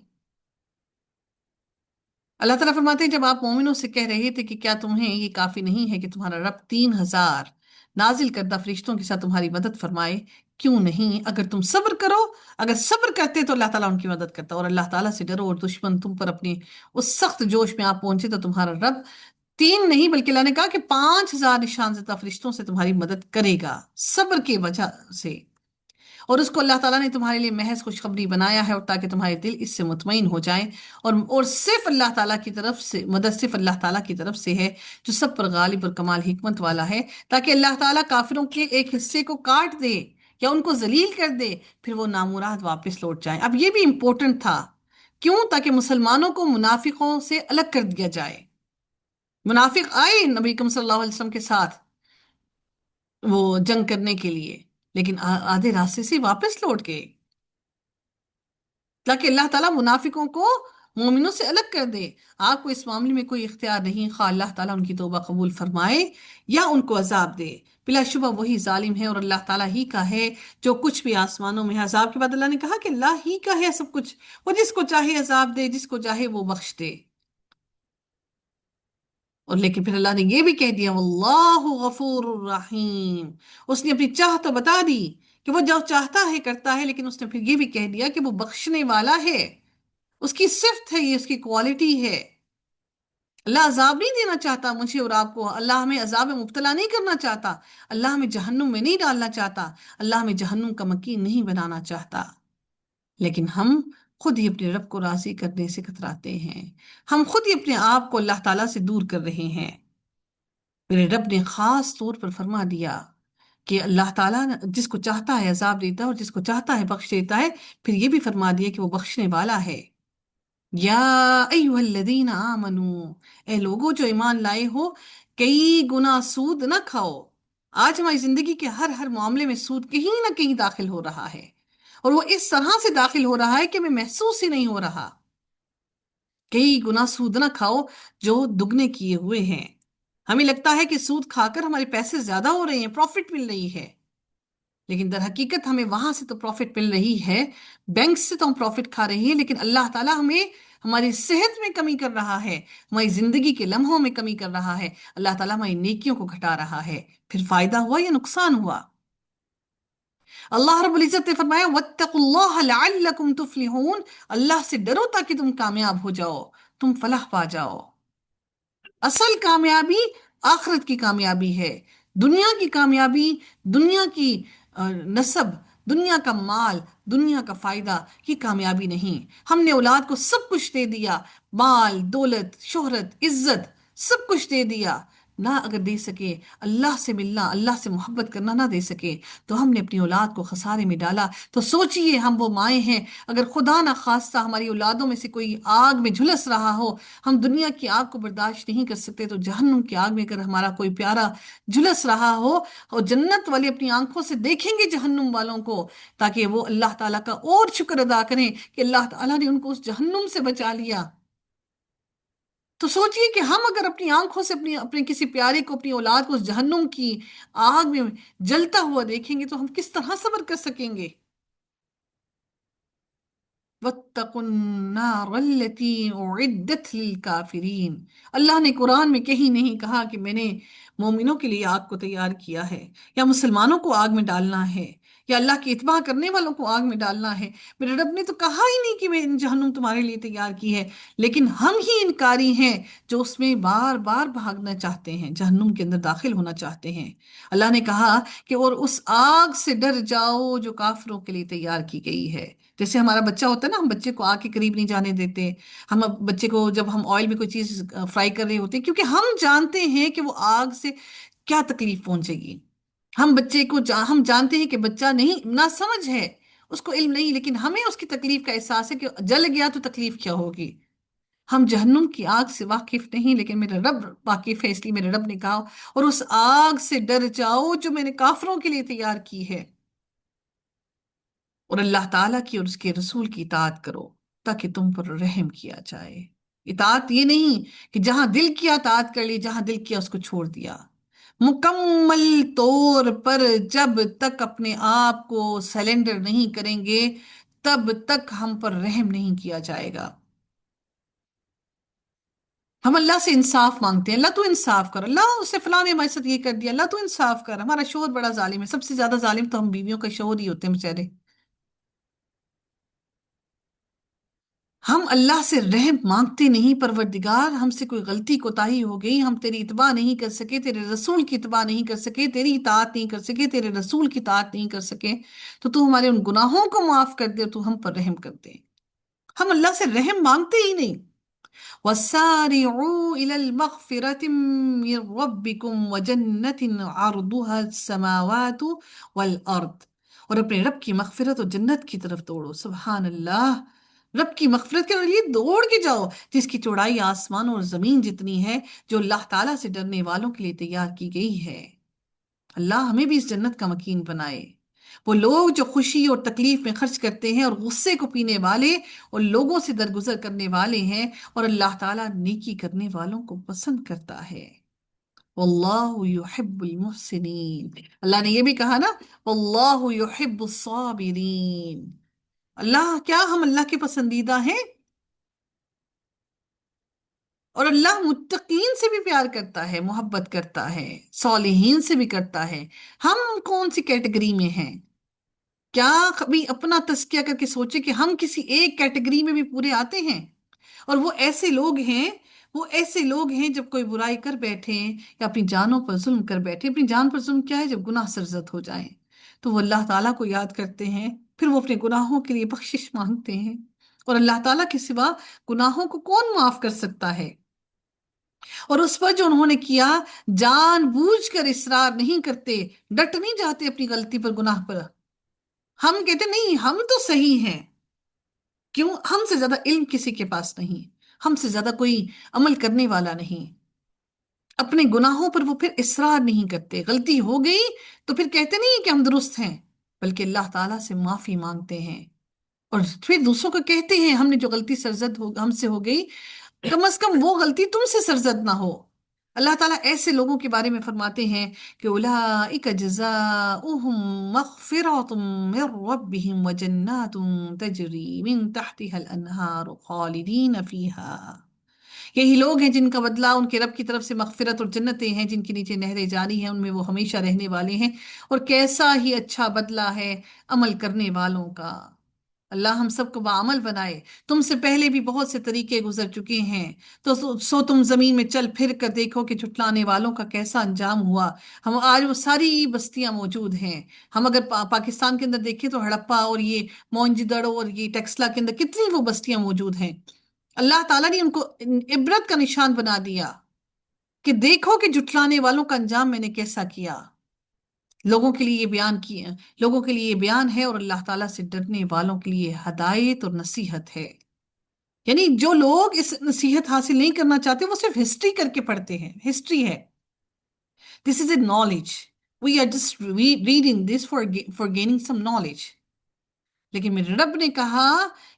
اللہ تعالیٰ فرماتے ہیں جب آپ مومنوں سے کہہ رہے تھے کہ کیا تمہیں یہ کافی نہیں ہے کہ تمہارا رب 3,000 نازل کردہ فرشتوں کے ساتھ تمہاری مدد فرمائے؟ کیوں نہیں؟ اگر تم صبر کرو، اگر صبر کرتے تو اللہ تعالیٰ ان کی مدد کرتا، اور اللہ تعالیٰ سے ڈرو، اور دشمن تم پر اپنے اس سخت جوش میں آپ پہنچے تو تمہارا رب 3 نہیں بلکہ اللہ نے کہا کہ 5,000 نشان زدہ فرشتوں سے تمہاری مدد کرے گا صبر کی وجہ سے۔ اور اس کو اللہ تعالیٰ نے تمہارے لیے محض خوشخبری بنایا ہے، اور تاکہ تمہارے دل اس سے مطمئن ہو جائیں، اور صرف اللہ تعالیٰ کی طرف سے مدد، صرف اللہ تعالیٰ کی طرف سے ہے جو سب پر غالب اور کمال حکمت والا ہے، تاکہ اللہ تعالیٰ کافروں کے ایک حصے کو کاٹ دے یا ان کو ذلیل کر دے، پھر وہ نامراد واپس لوٹ جائیں۔ اب یہ بھی امپورٹنٹ تھا، کیوں؟ تاکہ مسلمانوں کو منافقوں سے الگ کر دیا جائے۔ منافق آئے نبی اکرم صلی اللہ علیہ وسلم کے ساتھ وہ جنگ کرنے کے لیے، لیکن آدھے راستے سے واپس لوٹ گئے، تاکہ اللہ تعالیٰ منافقوں کو مومنوں سے الگ کر دے۔ آپ کو اس معاملے میں کوئی اختیار نہیں، خواہ اللہ تعالیٰ ان کی توبہ قبول فرمائے یا ان کو عذاب دے، بلا شبہ وہی ظالم ہے، اور اللہ تعالیٰ ہی کا ہے جو کچھ بھی آسمانوں میں ہے۔ عذاب کے بعد اللہ نے کہا کہ اللہ ہی کا ہے سب کچھ، وہ جس کو چاہے عذاب دے، جس کو چاہے وہ بخش دے۔ اور لیکن پھر اللہ نے یہ بھی کہہ دیا واللہ غفور الرحیم، اس نے اپنی چاہ تو بتا دی کہ وہ جو چاہتا ہے کرتا ہے، لیکن اس نے پھر یہ بھی کہہ دیا کہ وہ بخشنے والا ہے، اس کی صفت ہے، یہ اس کی کوالٹی ہے۔ اللہ عذاب نہیں دینا چاہتا مجھے اور آپ کو، اللہ ہمیں عذاب میں مبتلا نہیں کرنا چاہتا، اللہ ہمیں جہنم میں نہیں ڈالنا چاہتا، اللہ ہمیں جہنم کا مکین نہیں بنانا چاہتا، لیکن ہم خود ہی اپنے رب کو راضی کرنے سے کتراتے ہیں، ہم خود ہی اپنے آپ کو اللہ تعالیٰ سے دور کر رہے ہیں۔ میرے رب نے خاص طور پر فرما دیا کہ اللہ تعالیٰ جس کو چاہتا ہے عذاب دیتا ہے اور جس کو چاہتا ہے بخش دیتا ہے، پھر یہ بھی فرما دیا کہ وہ بخشنے والا ہے۔ یا ایہا الذین آمنو، اے لوگو جو ایمان لائے ہو، کئی گنا سود نہ کھاؤ۔ آج ہماری زندگی کے ہر ہر معاملے میں سود کہیں نہ کہیں داخل ہو رہا ہے، اور وہ اس طرح سے داخل ہو رہا ہے کہ ہمیں محسوس ہی نہیں ہو رہا۔ کئی گنا سود نہ کھاؤ جو دگنے کیے ہوئے ہیں۔ ہمیں لگتا ہے کہ سود کھا کر ہمارے پیسے زیادہ ہو رہے ہیں، پروفٹ مل رہی ہے، لیکن در حقیقت ہمیں وہاں سے تو پروفٹ مل رہی ہے، بینک سے تو ہم پروفٹ کھا رہے ہیں، لیکن اللہ تعالیٰ ہمیں ہماری صحت میں کمی کر رہا ہے، ہماری زندگی کے لمحوں میں کمی کر رہا ہے، اللہ تعالیٰ ہماری نیکیوں کو گھٹا رہا ہے۔ پھر فائدہ ہوا یا نقصان ہوا؟ اللہ رب العزت نے فرمایا وَاتَّقُوا اللَّهَ لَعَلَّكُمْ تُفْلِحُونَ، اللہ سے ڈرو تاکہ تم کامیاب ہو جاؤ، تم فلاح پا جاؤ۔ اصل کامیابی آخرت کی کامیابی ہے۔ دنیا کی کامیابی، دنیا کی نسب، دنیا کا مال، دنیا کا فائدہ، یہ کامیابی نہیں۔ ہم نے اولاد کو سب کچھ دے دیا، مال، دولت، شہرت، عزت، سب کچھ دے دیا، نہ اگر دے سکے اللہ سے ملنا، اللہ سے محبت کرنا نہ دے سکے، تو ہم نے اپنی اولاد کو خسارے میں ڈالا۔ تو سوچئے ہم وہ مائیں ہیں، اگر خدا نہ خواستہ ہماری اولادوں میں سے کوئی آگ میں جھلس رہا ہو، ہم دنیا کی آگ کو برداشت نہیں کر سکتے، تو جہنم کی آگ میں اگر ہمارا کوئی پیارا جھلس رہا ہو، اور جنت والے اپنی آنکھوں سے دیکھیں گے جہنم والوں کو، تاکہ وہ اللہ تعالیٰ کا اور شکر ادا کریں کہ اللہ تعالیٰ نے ان کو اس جہنم سے بچا لیا۔ تو سوچئے کہ ہم اگر اپنی آنکھوں سے اپنے کسی پیارے کو، اپنی اولاد کو اس جہنم کی آگ میں جلتا ہوا دیکھیں گے، تو ہم کس طرح صبر کر سکیں گے؟ وَاتَّقُوا النَّارَ الَّتِي أُعِدَّتْ لِلْكَافِرِينَ۔ اللہ نے قرآن میں کہیں نہیں کہا کہ میں نے مومنوں کے لیے آگ کو تیار کیا ہے، یا مسلمانوں کو آگ میں ڈالنا ہے، یا اللہ کی اتباع کرنے والوں کو آگ میں ڈالنا ہے۔ میرے رب نے تو کہا ہی نہیں کہ میں جہنم تمہارے لیے تیار کی ہے، لیکن ہم ہی انکاری ہیں جو اس میں بار بار بھاگنا چاہتے ہیں، جہنم کے اندر داخل ہونا چاہتے ہیں۔ اللہ نے کہا کہ اور اس آگ سے ڈر جاؤ جو کافروں کے لیے تیار کی گئی ہے۔ جیسے ہمارا بچہ ہوتا ہے نا، ہم بچے کو آگ کے قریب نہیں جانے دیتے۔ ہم بچے کو جب ہم آئل میں کوئی چیز فرائی کر رہے ہوتے ہیں، کیونکہ ہم جانتے ہیں کہ وہ آگ سے کیا تکلیف پہنچے گی۔ ہم بچے کو ہم جانتے ہیں کہ بچہ نہیں نہ سمجھ ہے، اس کو علم نہیں، لیکن ہمیں اس کی تکلیف کا احساس ہے کہ جل گیا تو تکلیف کیا ہوگی۔ ہم جہنم کی آگ سے واقف نہیں، لیکن میرا رب واقف ہے، اس لیے میرے رب نے کہا اور اس آگ سے ڈر جاؤ جو میں نے کافروں کے لیے تیار کی ہے، اور اللہ تعالیٰ کی اور اس کے رسول کی اطاعت کرو تاکہ تم پر رحم کیا جائے۔ اطاعت یہ نہیں کہ جہاں دل کیا اطاعت کر لی، جہاں دل کیا اس کو چھوڑ دیا۔ مکمل طور پر جب تک اپنے آپ کو سیلنڈر نہیں کریں گے، تب تک ہم پر رحم نہیں کیا جائے گا۔ ہم اللہ سے انصاف مانگتے ہیں، اللہ تو انصاف کر، اللہ اس سے فلاں نے ہمارے ساتھ یہ کر دیا، اللہ تو انصاف کر۔ ہمارا شوہر بڑا ظالم ہے، سب سے زیادہ ظالم تو ہم بیویوں کا شوہر ہی ہوتے ہیں بیچارے۔ ہم اللہ سے رحم مانگتے نہیں، پروردگار ہم سے کوئی غلطی کوتاہی ہو گئی، ہم تیری اتباع نہیں کر سکے، تیرے رسول کی اتباع نہیں کر سکے، تیری اطاعت نہیں کر سکے، تیرے رسول کی اطاعت نہیں کر سکے، تو ہمارے ان گناہوں کو معاف کر دے اور تو ہم پر رحم کر دے۔ ہم اللہ سے رحم مانگتے ہی نہیں۔ وَسَارِعُوا إِلَى الْمَغْفِرَةِ مِنْ رَبِّكُمْ وَجَنَّةٍ عَرْضُهَا السَّمَاوَاتُ وَالْأَرْضُ، اور اپنے رب کی مغفرت اور جنت کی طرف دوڑو۔ سبحان اللہ، رب کی مغفرت کے لیے دوڑ کے جاؤ، جس کی چوڑائی آسمان اور زمین جتنی ہے، جو اللہ تعالیٰ سے ڈرنے والوں کے لیے تیار کی گئی ہے۔ اللہ ہمیں بھی اس جنت کا مکین بنائے۔ وہ لوگ جو خوشی اور تکلیف میں خرچ کرتے ہیں، اور غصے کو پینے والے اور لوگوں سے درگزر کرنے والے ہیں، اور اللہ تعالیٰ نیکی کرنے والوں کو پسند کرتا ہے۔ واللہ یحب المحسنین، اللہ نے یہ بھی کہا نا، واللہ یحب الصابرین۔ اللہ کیا ہم اللہ کے پسندیدہ ہیں، اور اللہ متقین سے بھی پیار کرتا ہے، محبت کرتا ہے، صالحین سے بھی کرتا ہے۔ ہم کون سی کیٹیگری میں ہیں؟ کیا کبھی اپنا تزکیہ کر کے سوچے کہ ہم کسی ایک کیٹیگری میں بھی پورے آتے ہیں؟ اور وہ ایسے لوگ ہیں، وہ ایسے لوگ ہیں جب کوئی برائی کر بیٹھیں یا اپنی جانوں پر ظلم کر بیٹھیں۔ اپنی جان پر ظلم کیا ہے؟ جب گناہ سرزد ہو جائیں تو وہ اللہ تعالیٰ کو یاد کرتے ہیں، پھر وہ اپنے گناہوں کے لیے بخشش مانگتے ہیں، اور اللہ تعالیٰ کے سوا گناہوں کو کون معاف کر سکتا ہے؟ اور اس پر جو انہوں نے کیا، جان بوجھ کر اصرار نہیں کرتے، ڈٹ نہیں جاتے اپنی غلطی پر، گناہ پر۔ ہم کہتے نہیں ہم تو صحیح ہیں، کیوں؟ ہم سے زیادہ علم کسی کے پاس نہیں، ہم سے زیادہ کوئی عمل کرنے والا نہیں۔ اپنے گناہوں پر وہ پھر اصرار نہیں کرتے، غلطی ہو گئی تو پھر کہتے نہیں کہ ہم درست ہیں، بلکہ اللہ تعالیٰ سے معافی مانگتے ہیں، اور پھر دوسروں کو کہتے ہیں ہم نے جو غلطی ہم سے ہو گئی، کم از کم وہ غلطی تم سے سرزد نہ ہو۔ اللہ تعالیٰ ایسے لوگوں کے بارے میں فرماتے ہیں کہ اولئک جزاؤہم مغفرۃ من ربہم وجنات تجری من تحتها الانہار خالدین فیہا۔ یہی لوگ ہیں جن کا بدلہ ان کے رب کی طرف سے مغفرت اور جنتیں ہیں جن کے نیچے نہریں جاری ہیں، ان میں وہ ہمیشہ رہنے والے ہیں، اور کیسا ہی اچھا بدلہ ہے عمل کرنے والوں کا۔ اللہ ہم سب کو بعمل بنائے۔ تم سے پہلے بھی بہت سے طریقے گزر چکے ہیں، تو سو تم زمین میں چل پھر کر دیکھو کہ جھٹلانے والوں کا کیسا انجام ہوا۔ ہم آج وہ ساری بستیاں موجود ہیں۔ ہم اگر پاکستان کے اندر دیکھیں تو ہڑپا اور یہ موئنج دڑو اور یہ ٹیکسلا کے اندر کتنی وہ بستیاں موجود ہیں۔ اللہ تعالیٰ نے ان کو عبرت کا نشان بنا دیا کہ دیکھو کہ جھٹلانے والوں کا انجام میں نے کیسا کیا۔ لوگوں کے لیے یہ بیان کیا، لوگوں کے لیے یہ بیان ہے، اور اللہ تعالیٰ سے ڈرنے والوں کے لیے ہدایت اور نصیحت ہے۔ یعنی جو لوگ اس نصیحت حاصل نہیں کرنا چاہتے وہ صرف ہسٹری کر کے پڑھتے ہیں، ہسٹری ہے، this is a knowledge, we are just reading this for gaining some knowledge. لیکن میرے رب نے کہا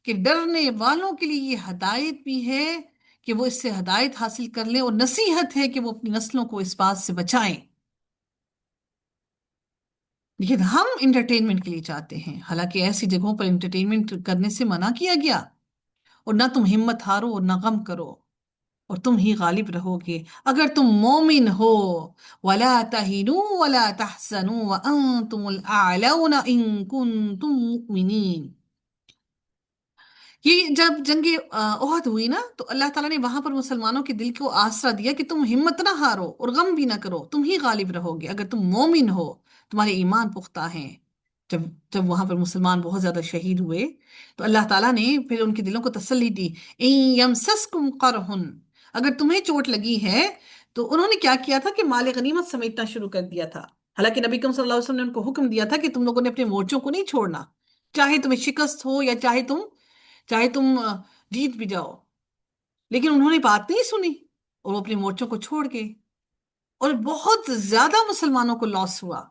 کہ ڈرنے والوں کے لیے یہ ہدایت بھی ہے کہ وہ اس سے ہدایت حاصل کر لیں، اور نصیحت ہے کہ وہ اپنی نسلوں کو اس بات سے بچائیں۔ لیکن ہم انٹرٹینمنٹ کے لیے چاہتے ہیں، حالانکہ ایسی جگہوں پر انٹرٹینمنٹ کرنے سے منع کیا گیا، اور نہ تم ہمت ہارو اور نہ غم کرو، اور تم ہی غالب رہو گے اگر تم مومن ہو۔ وَلَا تَهِنُوا وَلَا تَحْزَنُوا وَأَنتُمُ الْأَعْلَوْنَ إِن كُنتُم مُؤْمِنِينَ۔ یہ جب جنگ احد ہوئی نا، تو اللہ تعالیٰ نے وہاں پر مسلمانوں کے دل کو آسرا دیا کہ تم ہمت نہ ہارو اور غم بھی نہ کرو، تم ہی غالب رہو گے اگر تم مومن ہو، تمہارے ایمان پختہ ہیں۔ جب جب وہاں پر مسلمان بہت زیادہ شہید ہوئے تو اللہ تعالیٰ نے پھر ان کے دلوں کو تسلی دی، اِن یمسسکم قرح، اگر تمہیں چوٹ لگی ہے تو انہوں نے کیا کیا تھا کہ مال غنیمت سمیٹنا شروع کر دیا تھا۔ حالانکہ نبی کریم صلی اللہ علیہ وسلم نے ان کو حکم دیا تھا کہ تم لوگوں نے اپنے مورچوں کو نہیں چھوڑنا، چاہے تمہیں شکست ہو یا چاہے تم جیت بھی جاؤ۔ لیکن انہوں نے بات نہیں سنی اور وہ اپنے مورچوں کو چھوڑ گئے، اور بہت زیادہ مسلمانوں کو لاس ہوا۔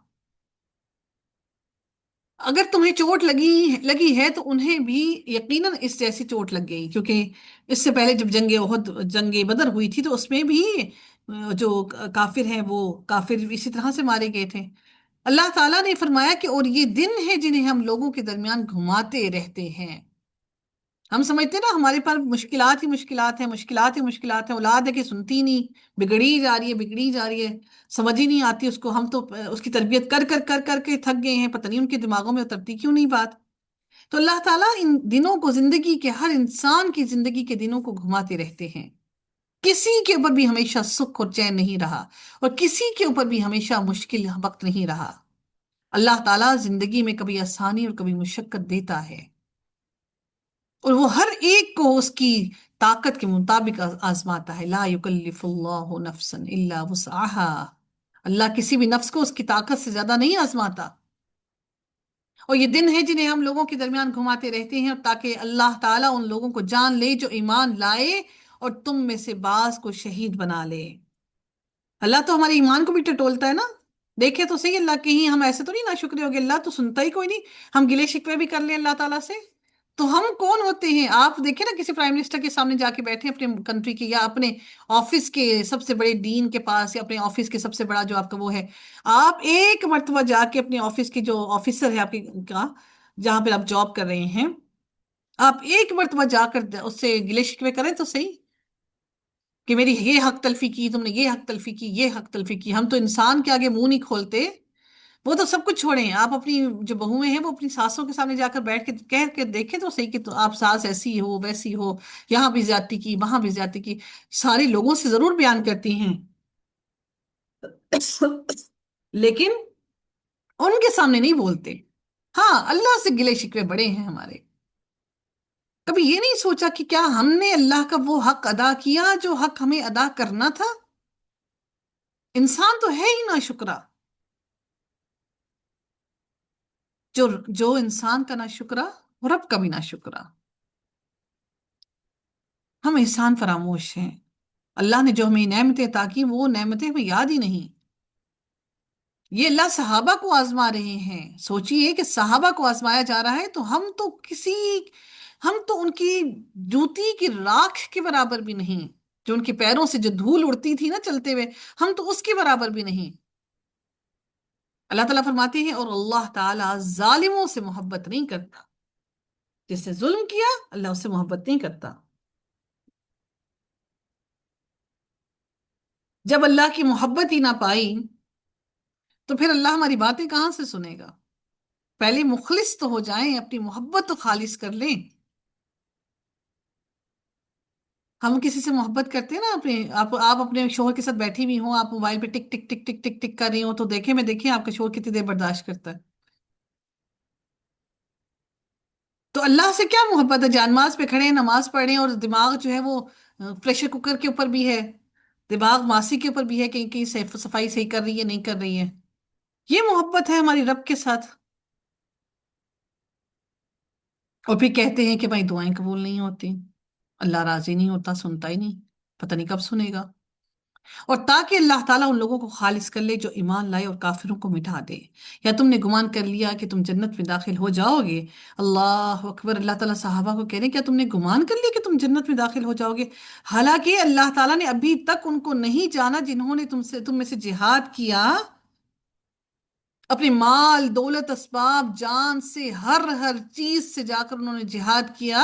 اگر تمہیں چوٹ لگی ہے تو انہیں بھی یقیناً اس جیسی چوٹ لگ گئی، کیونکہ اس سے پہلے جب جنگ بدر ہوئی تھی تو اس میں بھی جو کافر ہیں وہ کافر اسی طرح سے مارے گئے تھے۔ اللہ تعالیٰ نے فرمایا کہ اور یہ دن ہے جنہیں ہم لوگوں کے درمیان گھماتے رہتے ہیں۔ ہم سمجھتے ہیں نا ہمارے پاس مشکلات ہی مشکلات ہیں، مشکلات ہی مشکلات ہیں، اولاد ہے کہ سنتی نہیں، بگڑی جا رہی ہے، بگڑی جا رہی ہے، سمجھ ہی نہیں آتی اس کو، ہم تو اس کی تربیت کر کر کر کر کے تھک گئے ہیں، پتہ نہیں ان کے دماغوں میں اترتی کیوں نہیں بات۔ تو اللہ تعالیٰ ان دنوں کو زندگی کے ہر انسان کی زندگی کے دنوں کو گھماتے رہتے ہیں۔ کسی کے اوپر بھی ہمیشہ سکھ اور چین نہیں رہا، اور کسی کے اوپر بھی ہمیشہ مشکل وقت نہیں رہا۔ اللہ تعالیٰ زندگی میں کبھی آسانی اور کبھی مشقت دیتا ہے، اور وہ ہر ایک کو اس کی طاقت کے مطابق آزماتا ہے۔ لا یکلف اللہ نفسا الا وسعها، اللہ کسی بھی نفس کو اس کی طاقت سے زیادہ نہیں آزماتا۔ اور یہ دن ہے جنہیں ہم لوگوں کے درمیان گھماتے رہتے ہیں، تاکہ اللہ تعالیٰ ان لوگوں کو جان لے جو ایمان لائے، اور تم میں سے بعض کو شہید بنا لے۔ اللہ تو ہمارے ایمان کو بھی ٹٹولتا ہے نا، دیکھے تو صحیح، اللہ کہیں ہم ایسے تو نہیں ناشکرے ہو گئے، اللہ تو سنتا ہی کوئی نہیں، ہم گلے شکوے بھی کر لیں اللہ تعالیٰ سے تو ہم کون ہوتے ہیں؟ آپ دیکھیں نا کسی پرائم منسٹر کے سامنے جا کے بیٹھے اپنے کنٹری کے، یا اپنے آفس کے سب سے بڑے ڈین کے پاس، یا اپنے آفس کے سب سے بڑا جو آپ کا وہ ہے، آپ ایک مرتبہ جا کے اپنے آفس کے جو آفیسر ہے آپ کے کا، جہاں پہ آپ جاب کر رہے ہیں، آپ ایک مرتبہ جا کر اس سے گلے شکوے کریں تو صحیح کہ میری یہ حق تلفی کی، تم نے یہ حق تلفی کی، یہ حق تلفی کی۔ ہم تو انسان کے آگے منہ نہیں کھولتے، وہ تو سب کچھ چھوڑیں، آپ اپنی جو بہویں ہیں وہ اپنی ساسوں کے سامنے جا کر بیٹھ کے کہہ کے دیکھیں تو صحیح کہ تو آپ ساس ایسی ہو ویسی ہو، یہاں بھی زیادتی کی، وہاں بھی زیادتی کی، سارے لوگوں سے ضرور بیان کرتی ہیں لیکن ان کے سامنے نہیں بولتے۔ ہاں، اللہ سے گلے شکوے بڑے ہیں ہمارے۔ کبھی یہ نہیں سوچا کہ کیا ہم نے اللہ کا وہ حق ادا کیا جو حق ہمیں ادا کرنا تھا؟ انسان تو ہے ہی نا شکرا، جو انسان کا نہ شکرا وہ رب کا بھی نہ شکرا۔ ہم احسان فراموش ہیں، اللہ نے جو ہمیں نعمتیں عطا کی وہ نعمتیں ہمیں یاد ہی نہیں۔ یہ اللہ صحابہ کو آزما رہے ہیں، سوچئے کہ صحابہ کو آزمایا جا رہا ہے، تو ہم تو ان کی جوتی کی راکھ کے برابر بھی نہیں، جو ان کے پیروں سے جو دھول اڑتی تھی نا چلتے ہوئے، ہم تو اس کے برابر بھی نہیں۔ اللہ تعالیٰ فرماتے ہیں اور اللہ تعالیٰ ظالموں سے محبت نہیں کرتا، جس نے ظلم کیا اللہ اس سے محبت نہیں کرتا۔ جب اللہ کی محبت ہی نہ پائی تو پھر اللہ ہماری باتیں کہاں سے سنے گا؟ پہلے مخلص تو ہو جائیں، اپنی محبت تو خالص کر لیں۔ ہم کسی سے محبت کرتے ہیں نا، اپنے آپ اپنے شوہر کے ساتھ بیٹھی ہوئی ہوں، آپ موبائل پہ ٹک ٹک ٹک ٹک ٹک ٹک کر رہی ہوں، تو دیکھیں میں دیکھیں آپ کا شوہر کتنی دیر برداشت کرتا ہے۔ تو اللہ سے کیا محبت ہے؟ جانماز پہ کھڑے ہیں، نماز پڑھ رہے ہیں، اور دماغ جو ہے وہ پریشر کوکر کے اوپر بھی ہے، دماغ ماسی کے اوپر بھی ہے، کہیں کہیں صفائی صحیح کر رہی ہے نہیں کر رہی ہے۔ یہ محبت ہے ہماری رب کے ساتھ؟ اور پھر کہتے ہیں کہ بھائی دعائیں قبول نہیں ہوتی، اللہ راضی نہیں ہوتا، سنتا ہی نہیں، پتہ نہیں کب سنے گا۔ اور تاکہ اللہ تعالیٰ ان لوگوں کو خالص کر لے جو ایمان لائے اور کافروں کو مٹا دے، یا تم نے گمان کر لیا کہ تم جنت میں داخل ہو جاؤ گے؟ اللہ اکبر! اللہ تعالیٰ صحابہ کو کہہ رہے ہیں کیا تم نے گمان کر لیا کہ تم جنت میں داخل ہو جاؤ گے؟ حالانکہ اللہ تعالیٰ نے ابھی تک ان کو نہیں جانا جنہوں نے تم میں سے جہاد کیا، اپنے مال دولت اسباب جان سے ہر چیز سے جا کر انہوں نے جہاد کیا،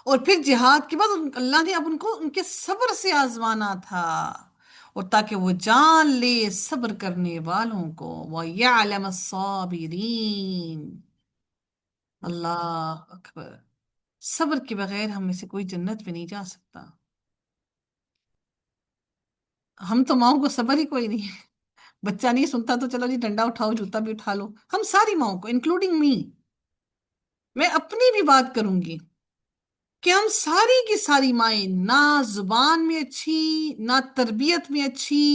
اور پھر جہاد کے بعد اللہ نے اب ان کو ان کے صبر سے آزمانا تھا، اور تاکہ وہ جان لے صبر کرنے والوں کو، وَيَعْلَمَ الصَّابِرِينَ۔ اللہ اکبر! صبر کے بغیر ہم میں سے کوئی جنت میں نہیں جا سکتا۔ ہم تو ماؤں کو صبر ہی کوئی نہیں ہے، بچہ نہیں سنتا تو چلو جی ڈنڈا اٹھاؤ، جوتا بھی اٹھا لو، ہم ساری ماؤں کو انکلوڈنگ می، میں اپنی بھی بات کروں گی، کہ ہم ساری کی ساری مائیں نہ زبان میں اچھی، نہ تربیت میں اچھی،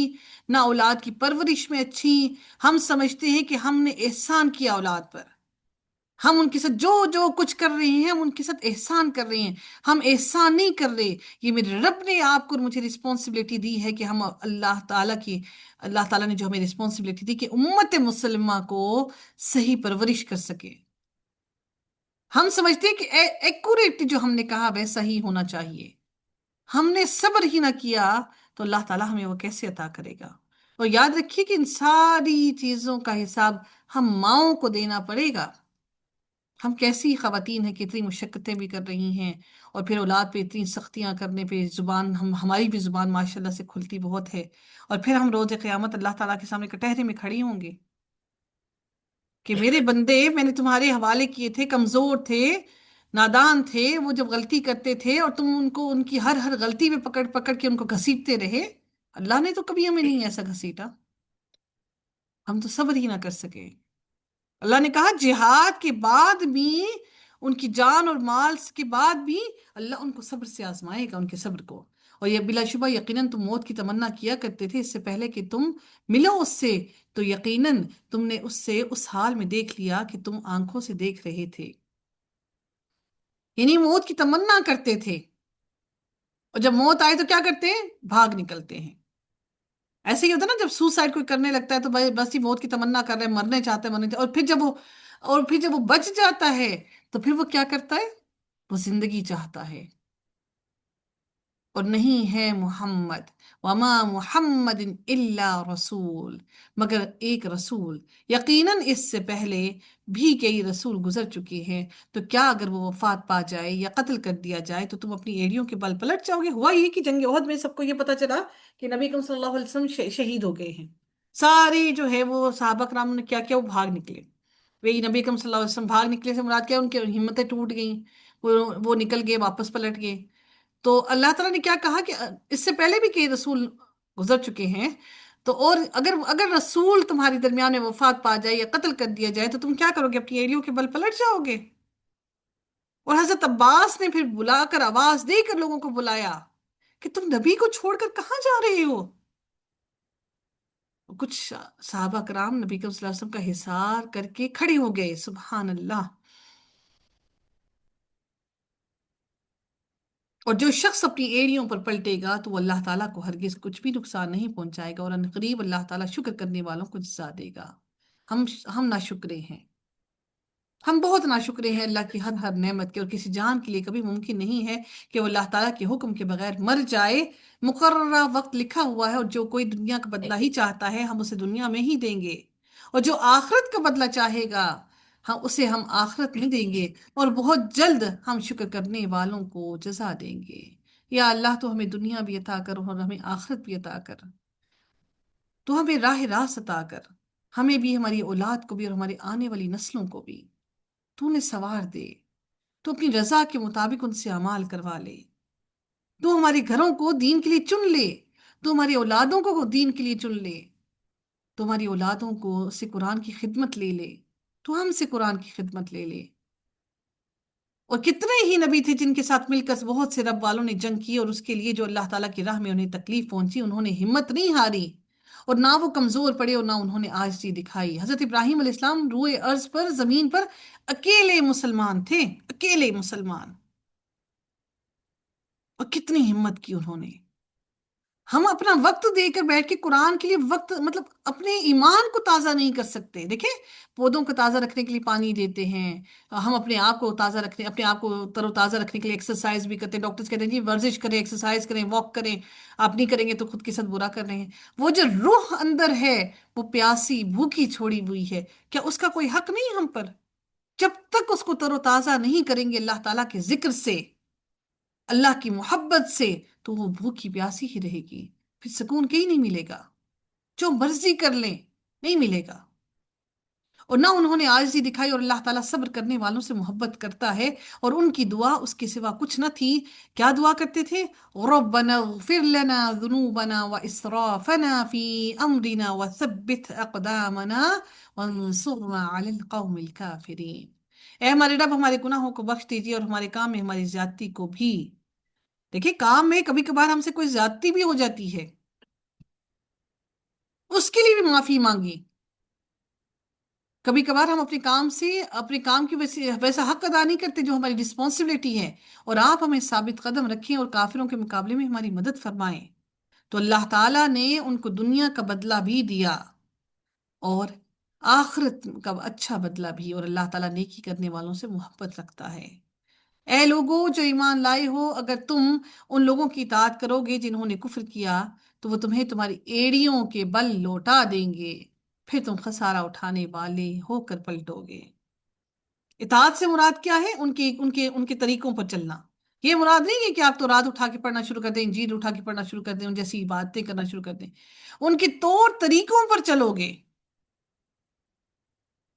نہ اولاد کی پرورش میں اچھی، ہم سمجھتے ہیں کہ ہم نے احسان کیا اولاد پر، ہم ان کے ساتھ جو جو کچھ کر رہے ہیں ہم ان کے ساتھ احسان کر رہے ہیں، ہم احسان نہیں کر رہے، یہ میرے رب نے آپ کو اور مجھے رسپانسبلٹی دی ہے کہ ہم اللہ تعالیٰ نے جو ہمیں رسپانسبلٹی دی کہ امت مسلمہ کو صحیح پرورش کر سکے، ہم سمجھتے ہیں کہ ایکوریٹ جو ہم نے کہا ویسا ہی ہونا چاہیے، ہم نے صبر ہی نہ کیا تو اللہ تعالیٰ ہمیں وہ کیسے عطا کرے گا؟ اور یاد رکھیے کہ ان ساری چیزوں کا حساب ہم ماؤں کو دینا پڑے گا۔ ہم کیسی خواتین ہیں کہ اتنی مشقتیں بھی کر رہی ہیں، اور پھر اولاد پہ اتنی سختیاں کرنے پہ زبان ہماری بھی زبان ماشاءاللہ سے کھلتی بہت ہے، اور پھر ہم روز قیامت اللہ تعالیٰ کے سامنے کٹہرے میں کھڑی ہوں گے کہ میرے بندے میں نے تمہارے حوالے کیے تھے، کمزور تھے، نادان تھے، وہ جب غلطی کرتے تھے اور تم ان کو ان کی ہر غلطی پہ پکڑ پکڑ کے ان کو گھسیٹتے رہے، اللہ نے تو کبھی ہمیں نہیں ایسا گھسیٹا، ہم تو صبر ہی نہ کر سکے۔ اللہ نے کہا جہاد کے بعد بھی، ان کی جان اور مال کے بعد بھی اللہ ان کو صبر سے آزمائے گا، ان کے صبر کو۔ اور یہ بلا شبہ یقیناً تم موت کی تمنا کیا کرتے تھے اس سے پہلے کہ تم ملو اس سے، تو یقیناً تم نے اس سے اس حال میں دیکھ لیا کہ تم آنکھوں سے دیکھ رہے تھے، یعنی موت کی تمنا کرتے تھے، اور جب موت آئے تو کیا کرتے ہیں؟ بھاگ نکلتے ہیں۔ ایسے ہی ہوتا ہے نا جب سوسائڈ کوئی کرنے لگتا ہے تو بس ہی موت کی تمنا کر رہے ہیں، مرنے چاہتے ہیں، مرنے چاہتے ہیں، اور پھر جب وہ بچ جاتا ہے تو پھر وہ کیا کرتا ہے؟ وہ زندگی چاہتا ہے۔ اور نہیں ہے محمد، وما محمد الا رسول، مگر ایک رسول، یقیناً اس سے پہلے بھی کئی رسول گزر چکے ہیں، تو کیا اگر وہ وفات پا جائے یا قتل کر دیا جائے تو تم اپنی ایڑیوں کے بل پلٹ جاؤ گے؟ ہوا یہ کہ جنگ احد میں سب کو یہ پتا چلا کہ نبی اکرم صلی اللہ علیہ وسلم شہید ہو گئے ہیں، سارے جو ہے وہ صحابہ کرام نے کیا کیا؟ وہ بھاگ نکلے، وہی نبی اکرم صلی اللہ علیہ وسلم بھاگ نکلے سے مراد کیا؟ ان کی ہمتیں ٹوٹ گئیں، وہ نکل گئے، واپس پلٹ گئے۔ تو اللہ تعالیٰ نے کیا کہا کہ اس سے پہلے بھی کئی رسول گزر چکے ہیں، تو اور اگر رسول تمہاری درمیان میں وفات پا جائے یا قتل کر دیا جائے تو تم کیا کرو گے؟ اپنی ایڑیوں کے بل پلٹ جاؤ گے؟ اور حضرت عباس نے پھر بلا کر آواز دے کر لوگوں کو بلایا کہ تم نبی کو چھوڑ کر کہاں جا رہے ہو؟ کچھ صحابہ کرام نبی صلی اللہ علیہ وسلم کا حصار کر کے کھڑے ہو گئے، سبحان اللہ۔ اور جو شخص اپنی ایڑیوں پر پلٹے گا تو وہ اللہ تعالیٰ کو ہرگز کچھ بھی نقصان نہیں پہنچائے گا، اور ان قریب اللہ تعالیٰ شکر کرنے والوں کو جزا دے گا۔ ہم ناشکرے ہیں، ہم بہت ناشکرے ہیں اللہ کی ہر نعمت کے، اور کسی جان کے لیے کبھی ممکن نہیں ہے کہ وہ اللہ تعالیٰ کے حکم کے بغیر مر جائے۔ مقررہ وقت لکھا ہوا ہے، اور جو کوئی دنیا کا بدلہ ہی چاہتا ہے ہم اسے دنیا میں ہی دیں گے، اور جو آخرت کا بدلہ چاہے گا ہم آخرت میں دیں گے، اور بہت جلد ہم شکر کرنے والوں کو جزا دیں گے۔ یا اللہ تو ہمیں دنیا بھی عطا کر اور ہمیں آخرت بھی عطا کر، تو ہمیں راہ راست عطا کر۔ ہمیں بھی، ہماری اولاد کو بھی، اور ہمارے آنے والی نسلوں کو بھی تو انہیں سنوار دے، تو اپنی رضا کے مطابق ان سے اعمال کروا لے، تو ہمارے گھروں کو دین کے لیے چن لے، تو ہماری اولادوں کو دین کے لیے چن لے، تو ہماری اولادوں کو سے قرآن کی خدمت لے لے، تو ہم سے قرآن کی خدمت لے لے۔ اور کتنے ہی نبی تھے جن کے ساتھ مل کر بہت سے رب والوں نے جنگ کی، اور اس کے لیے جو اللہ تعالیٰ کی راہ میں انہیں تکلیف پہنچی، انہوں نے ہمت نہیں ہاری، اور نہ وہ کمزور پڑے، اور نہ انہوں نے عاجزی دکھائی۔ حضرت ابراہیم علیہ السلام روئے ارض پر، زمین پر اکیلے مسلمان تھے، اکیلے مسلمان، اور کتنی ہمت کی انہوں نے۔ ہم اپنا وقت دے کر بیٹھ کے قرآن کے لیے وقت، مطلب اپنے ایمان کو تازہ نہیں کر سکتے۔ دیکھیں، پودوں کو تازہ رکھنے کے لیے پانی دیتے ہیں، ہم اپنے آپ کو تازہ رکھنے، اپنے آپ کو تر و تازہ رکھنے کے لیے ایکسرسائز بھی کرتے ہیں۔ ڈاکٹرز کہتے ہیں جی ورزش کریں، ایکسرسائز کریں، واک کریں، آپ نہیں کریں گے تو خود کے ساتھ برا کر رہے ہیں۔ وہ جو روح اندر ہے، وہ پیاسی بھوکی چھوڑی ہوئی ہے، کیا اس کا کوئی حق نہیں ہم پر؟ جب تک اس کو تر و تازہ نہیں کریں گے اللہ تعالیٰ کے ذکر سے، اللہ کی محبت سے، تو وہ بھوکی پیاسی ہی رہے گی، پھر سکون کہیں نہیں ملے گا، جو مرضی کر لیں نہیں ملے گا۔ اور نہ انہوں نے عاجزی دکھائی، اور اللہ تعالیٰ صبر کرنے والوں سے محبت کرتا ہے، اور ان کی دعا اس کے سوا کچھ نہ تھی۔ کیا دعا کرتے تھے؟ ربنا اغفر لنا ذنوبنا واسرافنا فی امرنا وثبت اقدامنا وانصرنا علی القوم الکافرین۔ اے ہمارے رب، ہمارے گناہوں کو بخش دیجیے، اور ہمارے کام میں ہماری زیادتی کو بھی۔ دیکھیں، کام میں کبھی کبھار ہم سے کوئی زیادتی بھی ہو جاتی ہے، اس کے لیے بھی معافی مانگی۔ کبھی کبھار ہم اپنے کام سے، اپنے کام کی ویسا حق ادا نہیں کرتے جو ہماری رسپانسبلٹی ہے، اور آپ ہمیں ثابت قدم رکھیں اور کافروں کے مقابلے میں ہماری مدد فرمائیں۔ تو اللہ تعالیٰ نے ان کو دنیا کا بدلہ بھی دیا، اور آخرت کا اچھا بدلہ بھی، اور اللہ تعالیٰ نیکی کرنے والوں سے محبت رکھتا ہے۔ اے لوگو جو ایمان لائے ہو، اگر تم ان لوگوں کی اطاعت کرو گے جنہوں نے کفر کیا، تو وہ تمہیں تمہاری ایڑیوں کے بل لوٹا دیں گے، پھر تم خسارہ اٹھانے والے ہو کر پلٹو گے۔ اطاعت سے مراد کیا ہے؟ ان کے طریقوں پر چلنا۔ یہ مراد نہیں ہے کہ آپ تو رات اٹھا کے پڑھنا شروع کر دیں، انجیل اٹھا کے پڑھنا شروع کر دیں، ان جیسی باتیں کرنا شروع کر دیں۔ ان کے طور طریقوں پر چلو گے،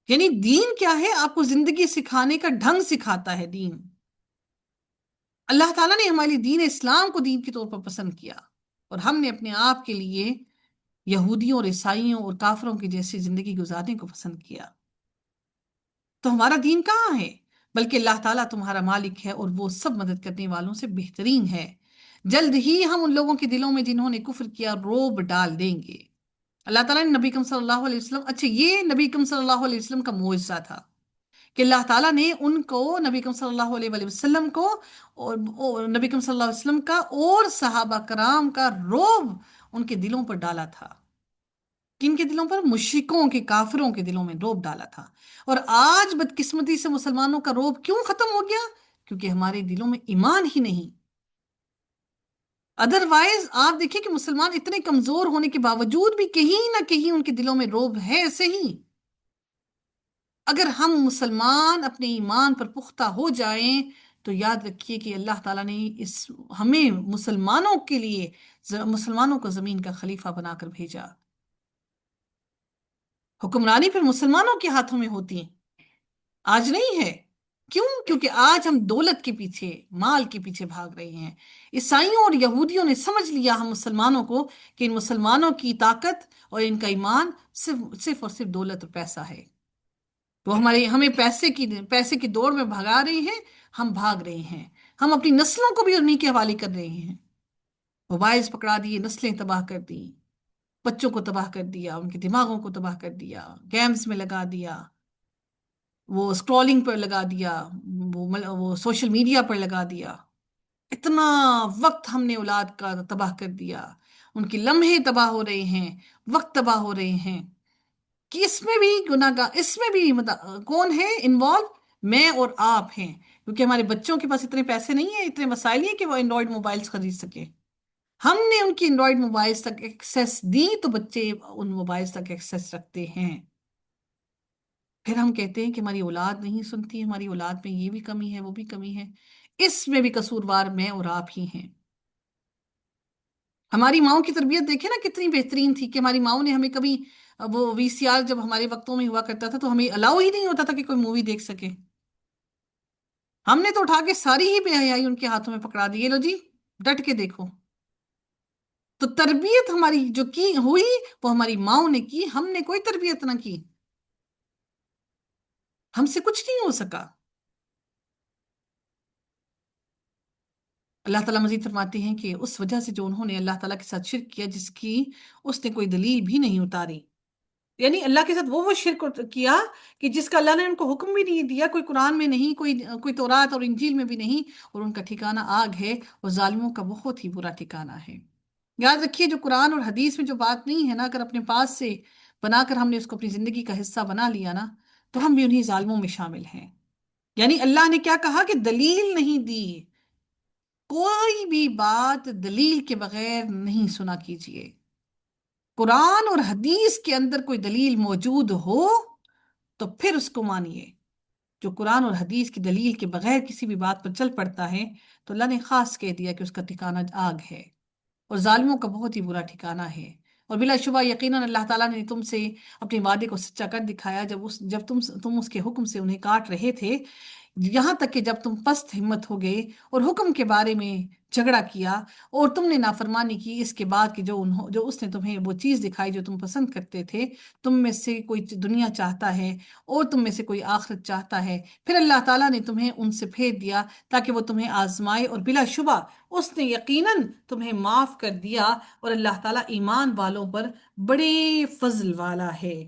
یعنی دین کیا ہے؟ آپ کو زندگی سکھانے کا ڈھنگ سکھاتا ہے دین۔ اللہ تعالیٰ نے ہمارے دین اسلام کو دین کے طور پر پسند کیا، اور ہم نے اپنے آپ کے لیے یہودیوں اور عیسائیوں اور کافروں کی جیسی زندگی گزارنے کو پسند کیا۔ تو ہمارا دین کہاں ہے؟ بلکہ اللہ تعالیٰ تمہارا مالک ہے، اور وہ سب مدد کرنے والوں سے بہترین ہے۔ جلد ہی ہم ان لوگوں کے دلوں میں جنہوں نے کفر کیا رعب ڈال دیں گے۔ اللہ تعالیٰ نے نبی کریم صلی اللہ علیہ وسلم، اچھا یہ نبی کریم صلی اللہ علیہ وسلم کا معجزہ تھا کہ اللہ تعالیٰ نے ان کو، نبی کریم صلی اللہ علیہ وآلہ وسلم کو، اور نبی کریم صلی اللہ علیہ وسلم کا اور صحابہ کرام کا رعب ان کے دلوں پر ڈالا تھا۔ کن کے دلوں پر؟ مشرکوں کے، کافروں کے دلوں میں رعب ڈالا تھا۔ اور آج بدقسمتی سے مسلمانوں کا رعب کیوں ختم ہو گیا؟ کیونکہ ہمارے دلوں میں ایمان ہی نہیں۔ ادروائز آپ دیکھیں کہ مسلمان اتنے کمزور ہونے کے باوجود بھی کہیں نہ کہیں ان کے دلوں میں رعب ہے صحیح۔ اگر ہم مسلمان اپنے ایمان پر پختہ ہو جائیں تو یاد رکھیے کہ اللہ تعالیٰ نے ہمیں مسلمانوں کے لیے، مسلمانوں کو زمین کا خلیفہ بنا کر بھیجا۔ حکمرانی پھر مسلمانوں کے ہاتھوں میں ہوتی ہیں، آج نہیں ہے۔ کیوں؟ کیونکہ آج ہم دولت کے پیچھے، مال کے پیچھے بھاگ رہے ہیں۔ عیسائیوں اور یہودیوں نے سمجھ لیا ہم مسلمانوں کو کہ ان مسلمانوں کی طاقت اور ان کا ایمان صرف اور صرف دولت اور پیسہ ہے۔ وہ ہمیں پیسے کی دوڑ میں بھگا رہے ہیں، ہم بھاگ رہے ہیں، ہم اپنی نسلوں کو بھی انہیں کے حوالے کر رہے ہیں۔ موبائلز پکڑا دیے، نسلیں تباہ کر دی، بچوں کو تباہ کر دیا، ان کے دماغوں کو تباہ کر دیا، گیمز میں لگا دیا، وہ سکرولنگ پر لگا دیا، وہ سوشل میڈیا پر لگا دیا۔ اتنا وقت ہم نے اولاد کا تباہ کر دیا، ان کے لمحے تباہ ہو رہے ہیں، وقت تباہ ہو رہے ہیں، کہ اس میں بھی گناہ گار، اس میں بھی کون ہے انوالو؟ میں اور آپ ہیں، کیونکہ ہمارے بچوں کے پاس اتنے پیسے نہیں ہیں، اتنے مسائل نہیں ہیں کہ وہ اینڈرائڈ موبائلز خرید سکے۔ ہم نے ان کی اینڈرائڈ موبائلز تک ایکسیس دی تو بچے ان موبائلز تک ایکسیس رکھتے ہیں۔ پھر ہم کہتے ہیں کہ ہماری اولاد نہیں سنتی، ہماری اولاد میں یہ بھی کمی ہے، وہ بھی کمی ہے۔ اس میں بھی قصوروار میں اور آپ ہی ہیں۔ ہماری ماؤں کی تربیت دیکھیں نا کتنی بہترین تھی، کہ ہماری ماؤں نے ہمیں کبھی وہ VCR جب ہمارے وقتوں میں ہوا کرتا تھا تو ہمیں الاؤ ہی نہیں ہوتا تھا کہ کوئی مووی دیکھ سکے. ہم نے تو اٹھا کے ساری ہی بے حیائی ان کے ہاتھوں میں پکڑا دی، یہ لو جی ڈٹ کے دیکھو. تو تربیت ہماری جو کی ہوئی وہ ہماری ماؤں نے کی، ہم نے کوئی تربیت نہ کی، ہم سے کچھ نہیں ہو سکا. اللہ تعالیٰ مزید فرماتے ہیں کہ اس وجہ سے جو انہوں نے اللہ تعالیٰ کے ساتھ شرک کیا جس کی اس نے کوئی دلیل بھی نہیں اتاری، یعنی اللہ کے ساتھ وہ شرک کیا کہ جس کا اللہ نے ان کو حکم بھی نہیں دیا، کوئی قرآن میں نہیں، کوئی تورات اور انجیل میں بھی نہیں، اور ان کا ٹھکانہ آگ ہے، اور ظالموں کا بہت ہی برا ٹھکانہ ہے. یاد رکھیے جو قرآن اور حدیث میں جو بات نہیں ہے نا، اگر اپنے پاس سے بنا کر ہم نے اس کو اپنی زندگی کا حصہ بنا لیا نا، تو ہم بھی انہی ظالموں میں شامل ہیں. یعنی اللہ نے کیا کہا کہ دلیل نہیں دی، کوئی بھی بات دلیل کے بغیر نہیں سنا کیجیے. قرآن اور حدیث کے اندر کوئی دلیل موجود ہو تو پھر اس کو مانیے. جو قرآن اور حدیث کی دلیل کے بغیر کسی بھی بات پر چل پڑتا ہے تو اللہ نے خاص کہہ دیا کہ اس کا ٹھکانہ آگ ہے، اور ظالموں کا بہت ہی برا ٹھکانہ ہے. اور بلا شبہ یقیناً اللہ تعالیٰ نے تم سے اپنے وعدے کو سچا کر دکھایا جب تم اس کے حکم سے انہیں کاٹ رہے تھے، یہاں تک کہ جب تم پست ہمت ہو گئے اور حکم کے بارے میں جھگڑا کیا، اور تم نے نافرمانی کی اس کے بعد کہ جو اس نے تمہیں وہ چیز دکھائی جو تم پسند کرتے تھے. تم میں سے کوئی دنیا چاہتا ہے اور تم میں سے کوئی آخرت چاہتا ہے، پھر اللہ تعالیٰ نے تمہیں ان سے پھیر دیا تاکہ وہ تمہیں آزمائے، اور بلا شبہ اس نے یقیناً تمہیں معاف کر دیا، اور اللہ تعالیٰ ایمان والوں پر بڑے فضل والا ہے.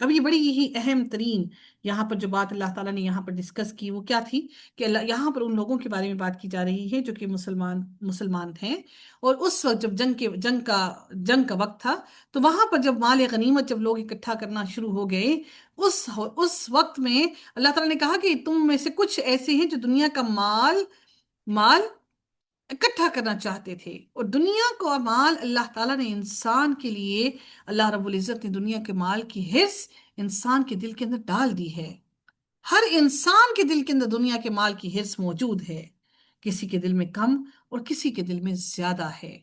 اب یہ بڑی ہی اہم ترین یہاں پر جو بات اللہ تعالیٰ نے یہاں پر ڈسکس کی وہ کیا تھی کہ اللہ یہاں پر ان لوگوں کے بارے میں بات کی جا رہی ہے جو کہ مسلمان تھے، اور اس وقت جب جنگ کا وقت تھا، تو وہاں پر جب مال غنیمت جب لوگ اکٹھا کرنا شروع ہو گئے، اس وقت میں اللہ تعالیٰ نے کہا کہ تم میں سے کچھ ایسے ہیں جو دنیا کا مال اکٹھا کرنا چاہتے تھے، اور دنیا کو مال اللہ تعالیٰ نے انسان کے لیے، اللہ رب العزت نے دنیا کے مال کی حرص انسان کے دل کے اندر ڈال دی ہے. ہر انسان کے دل کے اندر دنیا کے مال کی حرص موجود ہے، کسی کے دل میں کم اور کسی کے دل میں زیادہ ہے.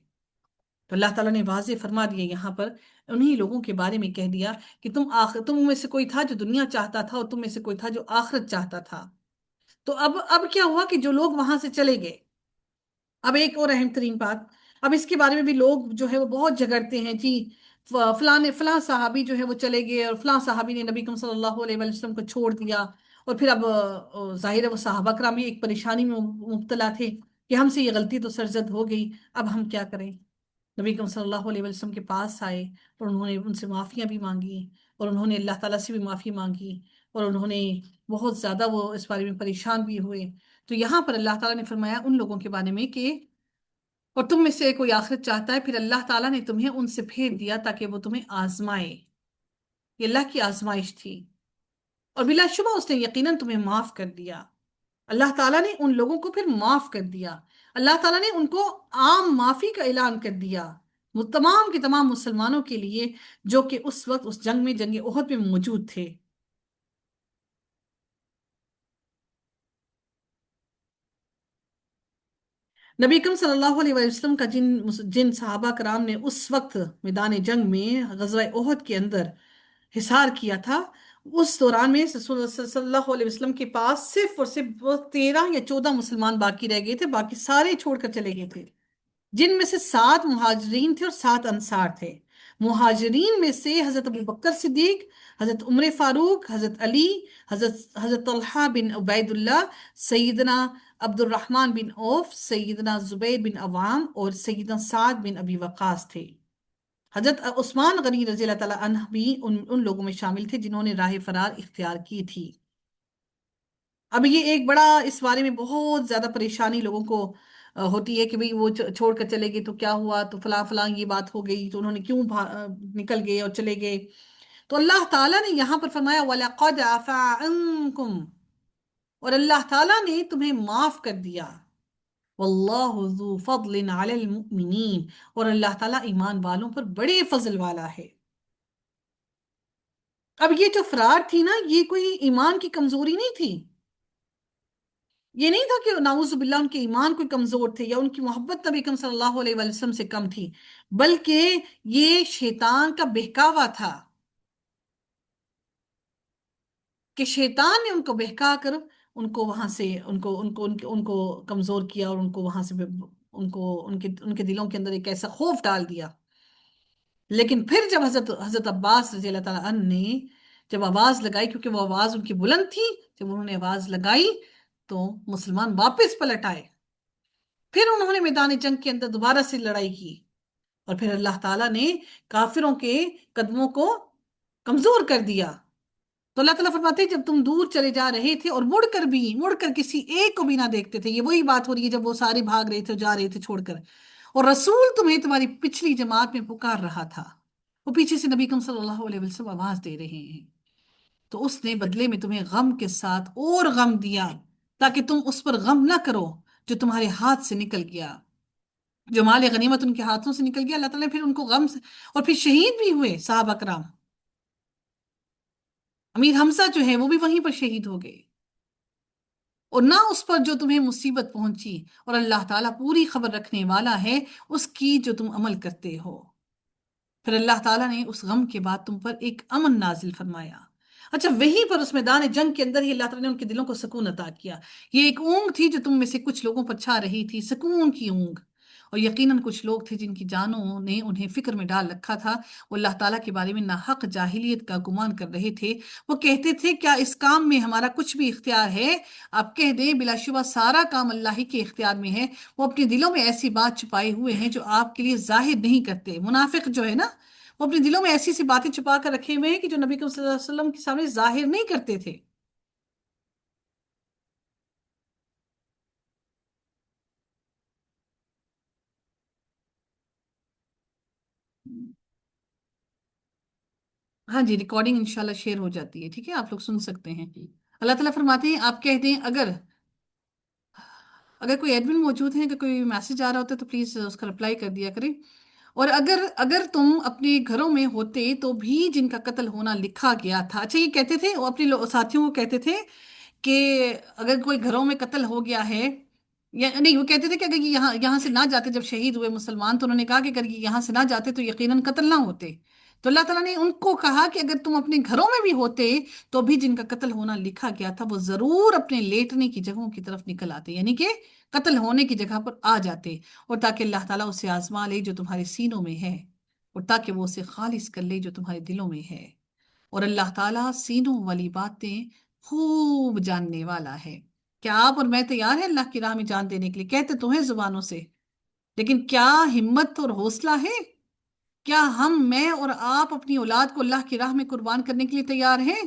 تو اللہ تعالیٰ نے واضح فرما دیا یہاں پر، انہی لوگوں کے بارے میں کہہ دیا کہ تم میں سے کوئی تھا جو دنیا چاہتا تھا، اور تم میں سے کوئی تھا جو آخرت چاہتا تھا. تو اب کیا ہوا کہ جو لوگ وہاں سے چلے گئے، اب ایک اور اہم ترین بات، اب اس کے بارے میں بھی لوگ جو ہے وہ بہت جھگڑتے ہیں جی، فلاں صحابی جو ہے وہ چلے گئے، اور فلاں صحابی نے نبی کریم صلی اللہ علیہ وسلم کو چھوڑ دیا، اور پھر اب ظاہر ہے وہ صحابہ کرام بھی ایک پریشانی میں مبتلا تھے کہ ہم سے یہ غلطی تو سرزد ہو گئی، اب ہم کیا کریں. نبی کریم صلی اللہ علیہ وسلم کے پاس آئے، اور انہوں نے ان سے معافیاں بھی مانگی، اور انہوں نے اللہ تعالیٰ سے بھی معافی مانگی، اور انہوں نے بہت زیادہ وہ اس بارے میں پریشان بھی ہوئے. تو یہاں پر اللہ تعالیٰ نے فرمایا ان لوگوں کے بارے میں کہ اور تم میں سے کوئی آخرت چاہتا ہے، پھر اللہ تعالیٰ نے تمہیں ان سے پھیر دیا تاکہ وہ تمہیں آزمائے. یہ اللہ کی آزمائش تھی، اور بلا شبہ اس نے یقیناً تمہیں معاف کر دیا. اللہ تعالیٰ نے ان لوگوں کو پھر معاف کر دیا، اللہ تعالیٰ نے ان کو عام معافی کا اعلان کر دیا، وہ تمام کے تمام مسلمانوں کے لیے جو کہ اس وقت اس جنگ احد میں موجود تھے. نبی اکرم صلی اللہ علیہ وسلم کا جن صحابہ کرام نے اس وقت میدان جنگ میں غزوہ احد کے اندر حصار کیا تھا، اس دوران میں صلی اللہ علیہ وسلم کے پاس صرف اور صرف وہ 13 یا 14 مسلمان باقی رہ گئے تھے، باقی سارے چھوڑ کر چلے گئے تھے، جن میں سے 7 مہاجرین تھے اور 7 انصار تھے. مہاجرین میں سے حضرت ابو بکر صدیق، حضرت عمر فاروق، حضرت علی، حضرت طلحہ بن عبید اللہ، سیدنا عبد الرحمن بن عوف، سیدنا زبیر بن عوام اور سیدنا سعد بن ابی وقاص تھے. حضرت عثمان غنی رضی اللہ تعالیٰ عنہ بھی ان لوگوں میں شامل تھے جنہوں نے راہ فرار اختیار کی تھی. اب یہ ایک بڑا اس بارے میں بہت زیادہ پریشانی لوگوں کو ہوتی ہے کہ بھئی وہ چھوڑ کر چلے گئے تو کیا ہوا، تو فلاں فلاں یہ بات ہو گئی، تو انہوں نے کیوں نکل گئے اور چلے گئے. تو اللہ تعالیٰ نے یہاں پر فرمایا وَلَقَدْ عَفَا عَنْكُمْ، اور اللہ تعالیٰ نے تمہیں معاف کر دیا. وَاللَّهُ ذُو فَضْلٍ عَلَى الْمُؤْمِنِينَ، اور اللہ تعالیٰ ایمان والوں پر بڑے فضل والا ہے. اب یہ جو فرار تھی نا، یہ کوئی ایمان کی کمزوری نہیں تھی، یہ نہیں تھا کہ نعوذ باللہ ان کے ایمان کوئی کمزور تھے یا ان کی محبت نبی اکرم صلی اللہ علیہ وسلم سے کم تھی، بلکہ یہ شیطان کا بہکاوا تھا. کہ شیطان نے ان کو بہکا کر ان کو وہاں سے ان کو کمزور کیا، اور ان کو وہاں سے ان کے دلوں کے اندر ایک ایسا خوف ڈال دیا۔ لیکن پھر جب حضرت عباس رضی اللہ تعالیٰ عنہ نے جب آواز لگائی، کیونکہ وہ آواز ان کی بلند تھی، جب انہوں نے آواز لگائی تو مسلمان واپس پلٹ آئے۔ پھر انہوں نے میدان جنگ کے اندر دوبارہ سے لڑائی کی، اور پھر اللہ تعالیٰ نے کافروں کے قدموں کو کمزور کر دیا۔ تو اللہ تعالیٰ فرماتے ہیں جب تم دور چلے جا رہے تھے اور مڑ کر کسی ایک کو بھی نہ دیکھتے تھے، یہ وہی بات ہو رہی ہے جب وہ سارے بھاگ رہے تھے اور جا رہے تھے چھوڑ کر، اور رسول تمہیں تمہاری پچھلی جماعت میں پکار رہا تھا، وہ پیچھے سے نبی کریم صلی اللہ علیہ وسلم آواز دے رہے ہیں، تو اس نے بدلے میں تمہیں غم کے ساتھ اور غم دیا تاکہ تم اس پر غم نہ کرو جو تمہارے ہاتھ سے نکل گیا، جو مال غنیمت ان کے ہاتھوں سے نکل گیا۔ اللہ تعالیٰ نے پھر ان کو غم سے، اور پھر شہید بھی ہوئے صحابہ کرام۔ امیر حمزہ جو ہے وہ بھی وہیں پر شہید ہو گئے، اور نہ اس پر جو تمہیں مصیبت پہنچی، اور اللہ تعالیٰ پوری خبر رکھنے والا ہے اس کی جو تم عمل کرتے ہو۔ پھر اللہ تعالیٰ نے اس غم کے بعد تم پر ایک امن نازل فرمایا۔ اچھا، وہیں پر اس میدان جنگ کے اندر ہی اللہ تعالیٰ نے ان کے دلوں کو سکون عطا کیا۔ یہ ایک اونگ تھی جو تم میں سے کچھ لوگوں پر چھا رہی تھی، سکون کی اونگ، اور یقیناً کچھ لوگ تھے جن کی جانوں نے انہیں فکر میں ڈال رکھا تھا، وہ اللہ تعالیٰ کے بارے میں ناحق جاہلیت کا گمان کر رہے تھے۔ وہ کہتے تھے کیا اس کام میں ہمارا کچھ بھی اختیار ہے؟ آپ کہہ دیں بلا شبہ سارا کام اللہ ہی کے اختیار میں ہے، وہ اپنے دلوں میں ایسی بات چھپائے ہوئے ہیں جو آپ کے لیے ظاہر نہیں کرتے۔ منافق جو ہے نا، وہ اپنے دلوں میں ایسی سی باتیں چھپا کر رکھے ہوئے ہیں کہ جو نبی کریم صلی اللہ علیہ وسلم کے سامنے ظاہر نہیں کرتے تھے۔ ہاں جی، ریکارڈنگ انشاءاللہ شیئر ہو جاتی ہے، ٹھیک ہے، آپ لوگ سن سکتے ہیں۔ اللہ تعالیٰ فرماتے ہیں آپ کہہ دیں اگر کوئی ایڈمن موجود ہے، اگر کوئی میسج آ رہا ہوتا ہے تو پلیز اس کا رپلائی کر دیا کریں۔ اور اگر تم اپنے گھروں میں ہوتے تو بھی جن کا قتل ہونا لکھا گیا تھا، اچھا یہ کہتے تھے وہ اپنے ساتھیوں کو کہتے تھے کہ اگر کوئی گھروں میں قتل ہو گیا ہے، یا نہیں، وہ کہتے تھے کہ اگر یہ یہاں سے نہ جاتے، جب شہید ہوئے مسلمان تو انہوں نے کہا کہ اگر یہ یہاں سے نہ جاتے تو یقیناً قتل نہ ہوتے، تو اللہ تعالیٰ نے ان کو کہا کہ اگر تم اپنے گھروں میں بھی ہوتے تو بھی جن کا قتل ہونا لکھا گیا تھا وہ ضرور اپنے لیٹنے کی جگہوں کی طرف نکل آتے، یعنی کہ قتل ہونے کی جگہ پر آ جاتے، اور تاکہ اللہ تعالیٰ اسے آزما لے جو تمہارے سینوں میں ہے، اور تاکہ وہ اسے خالص کر لے جو تمہارے دلوں میں ہے، اور اللہ تعالیٰ سینوں والی باتیں خوب جاننے والا ہے۔ کیا آپ اور میں تیار ہیں اللہ کی راہ میں جان دینے کے لیے؟ کہتے تو ہیں زبانوں سے، لیکن کیا ہمت اور حوصلہ ہے؟ کیا میں اور آپ اپنی اولاد کو اللہ کی راہ میں قربان کرنے کے لیے تیار ہیں؟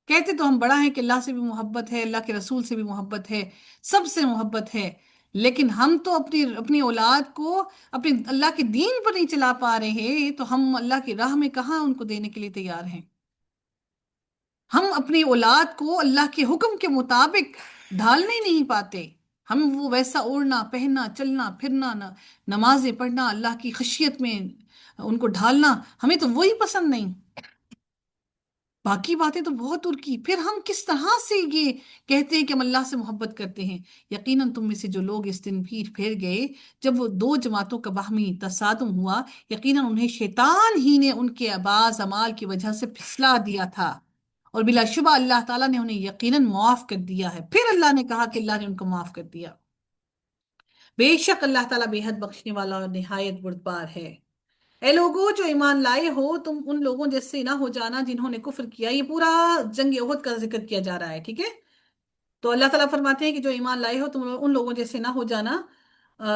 کہتے تو ہم بڑا ہیں کہ اللہ سے بھی محبت ہے، اللہ کے رسول سے بھی محبت ہے، سب سے محبت ہے، لیکن ہم تو اپنی اولاد کو اپنے اللہ کے دین پر نہیں چلا پا رہے، تو ہم اللہ کی راہ میں کہاں ان کو دینے کے لیے تیار ہیں؟ ہم اپنی اولاد کو اللہ کے حکم کے مطابق ڈھالنے ہی نہیں پاتے۔ ہم وہ ویسا اوڑھنا پہننا چلنا پھرنا، نمازیں پڑھنا، اللہ کی خشیت میں ان کو ڈھالنا، ہمیں تو وہی پسند نہیں، باقی باتیں تو بہت دور کی۔ پھر ہم کس طرح سے یہ کہتے ہیں کہ ہم اللہ سے محبت کرتے ہیں؟ یقیناً تم میں سے جو لوگ اس دن پھیر گئے جب وہ دو جماعتوں کا باہمی تصادم ہوا، یقیناً انہیں شیطان ہی نے ان کے بعض اعمال کی وجہ سے پھسلا دیا تھا، اور بلا شبہ اللہ تعالیٰ نے انہیں یقیناً معاف کر دیا ہے۔ پھر اللہ نے کہا کہ اللہ نے ان کو معاف کر دیا، بے شک اللہ تعالیٰ بے حد بخشنے والا اور نہایت بردبار ہے۔ اے لوگو جو ایمان لائے ہو، تم ان لوگوں جیسے نہ ہو جانا جنہوں نے کفر کیا۔ یہ پورا جنگ احد کا ذکر کیا جا رہا ہے، ٹھیک ہے؟ تو اللہ تعالیٰ فرماتے ہیں کہ جو ایمان لائے ہو تم ان لوگوں جیسے نہ ہو جانا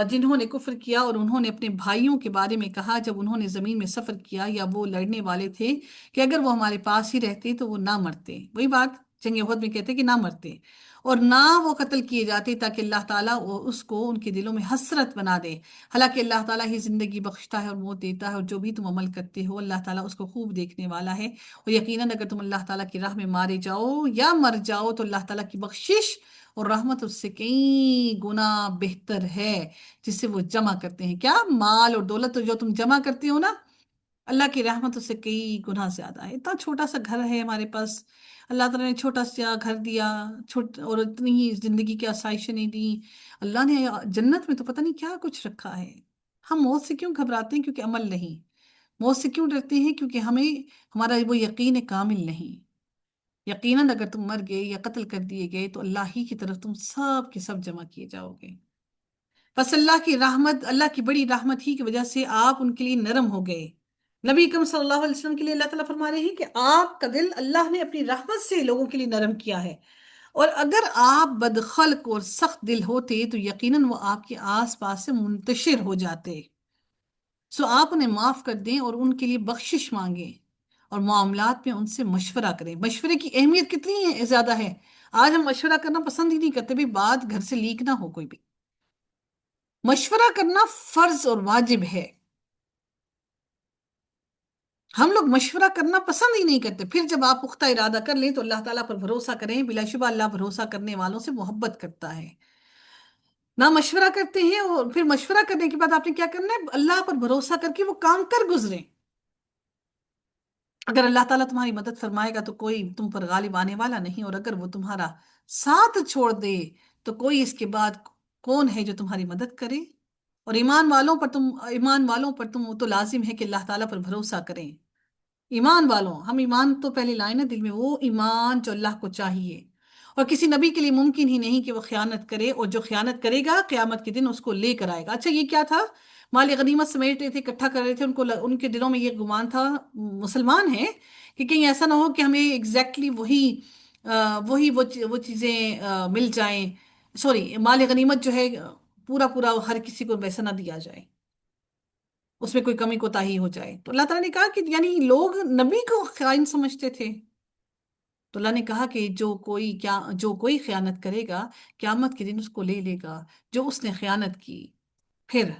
جنہوں نے کفر کیا، اور انہوں نے اپنے بھائیوں کے بارے میں کہا جب انہوں نے زمین میں سفر کیا یا وہ لڑنے والے تھے کہ اگر وہ ہمارے پاس ہی رہتے تو وہ نہ مرتے، وہی بات جنگ احد میں کہتے کہ نہ مرتے، اور نہ وہ قتل کیے جاتے، تاکہ اللہ تعالیٰ اس کو ان کے دلوں میں حسرت بنا دے۔ حالانکہ اللہ تعالیٰ ہی زندگی بخشتا ہے اور موت دیتا ہے، اور جو بھی تم عمل کرتے ہو اللہ تعالیٰ اس کو خوب دیکھنے والا ہے۔ اور یقیناً اگر تم اللہ تعالیٰ کی راہ میں مارے جاؤ یا مر جاؤ تو اللہ تعالیٰ کی بخشش اور رحمت اس سے کئی گنا بہتر ہے، جس سے وہ جمع کرتے ہیں کیا مال اور دولت، جو تم جمع کرتے ہو نا، اللہ کی رحمت اس سے کئی گنا زیادہ ہے۔ اتنا چھوٹا سا گھر ہے ہمارے پاس، اللہ تعالیٰ نے چھوٹا سا گھر دیا، اور اتنی ہی زندگی کی آسائشیں نہیں دی، اللہ نے جنت میں تو پتہ نہیں کیا کچھ رکھا ہے۔ ہم موت سے کیوں گھبراتے ہیں؟ کیونکہ عمل نہیں۔ موت سے کیوں ڈرتے ہیں؟ کیونکہ ہمارا وہ یقین کامل نہیں۔ یقیناً اگر تم مر گئے یا قتل کر دیے گئے تو اللہ ہی کی طرف تم سب کے سب جمع کیے جاؤ گے۔ بس اللہ کی رحمت، اللہ کی بڑی رحمت ہی کی وجہ سے آپ ان کے لیے نرم ہو گئے۔ نبی اکرم صلی اللہ علیہ وسلم کے لیے اللہ تعالیٰ فرما رہے ہیں کہ آپ کا دل اللہ نے اپنی رحمت سے لوگوں کے لیے نرم کیا ہے، اور اگر آپ بدخلق اور سخت دل ہوتے تو یقیناً وہ آپ کے آس پاس سے منتشر ہو جاتے۔ سو آپ انہیں معاف کر دیں اور ان کے لیے بخشش مانگیں، اور معاملات میں ان سے مشورہ کریں۔ مشورے کی اہمیت کتنی زیادہ ہے! آج ہم مشورہ کرنا پسند ہی نہیں کرتے، بھی بات گھر سے لیک نہ ہو کوئی بھی۔ مشورہ کرنا فرض اور واجب ہے، ہم لوگ مشورہ کرنا پسند ہی نہیں کرتے۔ پھر جب آپ پختہ ارادہ کر لیں تو اللہ تعالیٰ پر بھروسہ کریں، بلا شبہ اللہ بھروسہ کرنے والوں سے محبت کرتا ہے۔ نہ مشورہ کرتے ہیں، اور پھر مشورہ کرنے کے بعد آپ نے کیا کرنا ہے؟ اللہ پر بھروسہ کر کے وہ کام کر گزریں۔ اگر اللہ تعالیٰ تمہاری مدد فرمائے گا تو کوئی تم پر غالب آنے والا نہیں، اور اگر وہ تمہارا ساتھ چھوڑ دے تو کوئی اس کے بعد کون ہے جو تمہاری مدد کرے؟ اور ایمان والوں پر تم تو لازم ہے کہ اللہ تعالیٰ پر بھروسہ کریں۔ ایمان والوں، ہم ایمان تو پہلے لائیں نا دل میں، وہ ایمان جو اللہ کو چاہیے۔ اور کسی نبی کے لیے ممکن ہی نہیں کہ وہ خیانت کرے، اور جو خیانت کرے گا قیامت کے دن اس کو لے کر آئے گا۔ اچھا، یہ کیا تھا؟ مال غنیمت سمیٹ رہے تھے، اکٹھا کر رہے تھے، ان کے دلوں میں یہ گمان تھا، مسلمان ہیں، کہ کہیں ایسا نہ ہو کہ ہمیں ایگزیکٹلی وہ چیزیں مل جائیں۔ سوری، مال غنیمت جو ہے پورا پورا ہر کسی کو ویسا نہ دیا جائے، اس میں کوئی کمی کوتاہی ہو جائے۔ تو اللہ تعالیٰ نے کہا کہ یعنی لوگ نبی کو خائن سمجھتے تھے، تو اللہ نے کہا کہ جو کوئی خیانت کرے گا قیامت کے دن اس کو لے لے گا جو اس نے خیانت کی۔ پھر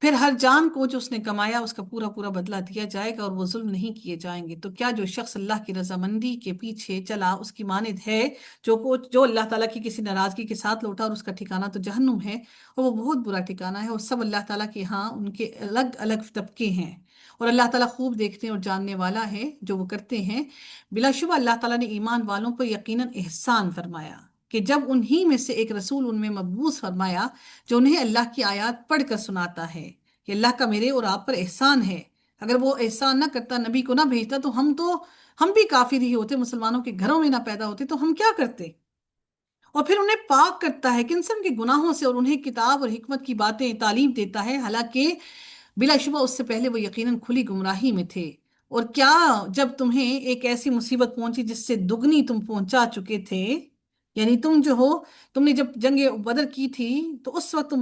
پھر ہر جان کو جو اس نے کمایا اس کا پورا پورا بدلہ دیا جائے گا، اور وہ ظلم نہیں کیے جائیں گے۔ تو کیا جو شخص اللہ کی رضامندی کے پیچھے چلا اس کی مانند ہے جو اللہ تعالیٰ کی کسی ناراضگی کے ساتھ لوٹا، اور اس کا ٹھکانہ تو جہنم ہے، اور وہ بہت برا ٹھکانہ ہے، اور سب اللہ تعالیٰ کے ہاں ان کے الگ الگ طبقے ہیں، اور اللہ تعالیٰ خوب دیکھتے ہیں اور جاننے والا ہے جو وہ کرتے ہیں۔ بلا شبہ اللہ تعالیٰ نے ایمان والوں پر یقیناً احسان فرمایا کہ جب انہی میں سے ایک رسول ان میں مبعوث فرمایا جو انہیں اللہ کی آیات پڑھ کر سناتا ہے کہ اللہ کا میرے اور آپ پر احسان ہے۔ اگر وہ احسان نہ کرتا، نبی کو نہ بھیجتا، تو ہم بھی کافر ہی ہوتے، مسلمانوں کے گھروں میں نہ پیدا ہوتے تو ہم کیا کرتے؟ اور پھر انہیں پاک کرتا ہے کن قسم کے گناہوں سے، اور انہیں کتاب اور حکمت کی باتیں تعلیم دیتا ہے، حالانکہ بلا شبہ اس سے پہلے وہ یقیناً کھلی گمراہی میں تھے۔ اور کیا جب تمہیں ایک ایسی مصیبت پہنچی جس سے دگنی تم پہنچا چکے تھے، یعنی تم نے جب جنگ بدر کی تھی تو اس وقت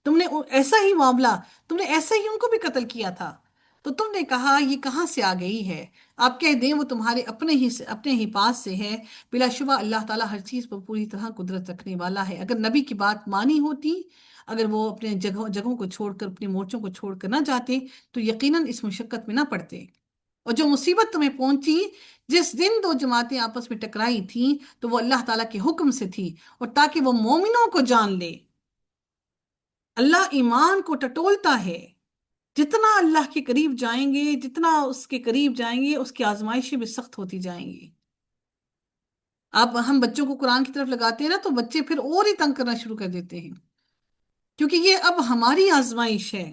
تم نے ایسا ہی معاملہ، تم نے ایسا ہی ان کو بھی قتل کیا تھا، تو تم نے کہا یہ کہاں سے آ گئی ہے؟ آپ کہہ دیں وہ تمہارے اپنے ہی پاس سے ہے۔ بلا شبہ اللہ تعالیٰ ہر چیز پر پوری طرح قدرت رکھنے والا ہے۔ اگر نبی کی بات مانی ہوتی، اگر وہ اپنے جگہوں کو چھوڑ کر، اپنے مورچوں کو چھوڑ کر نہ جاتے، تو یقیناً اس مشقت میں نہ پڑتے۔ اور جو مصیبت تمہیں پہنچی جس دن دو جماعتیں آپس میں ٹکرائی تھیں، تو وہ اللہ تعالیٰ کے حکم سے تھی، اور تاکہ وہ مومنوں کو جان لے۔ اللہ ایمان کو ٹٹولتا ہے، جتنا اللہ کے قریب جائیں گے، جتنا اس کے قریب جائیں گے، اس کی آزمائشیں بھی سخت ہوتی جائیں گی۔ ہم بچوں کو قرآن کی طرف لگاتے ہیں نا، تو بچے پھر اور ہی تنگ کرنا شروع کر دیتے ہیں، کیونکہ یہ اب ہماری آزمائش ہے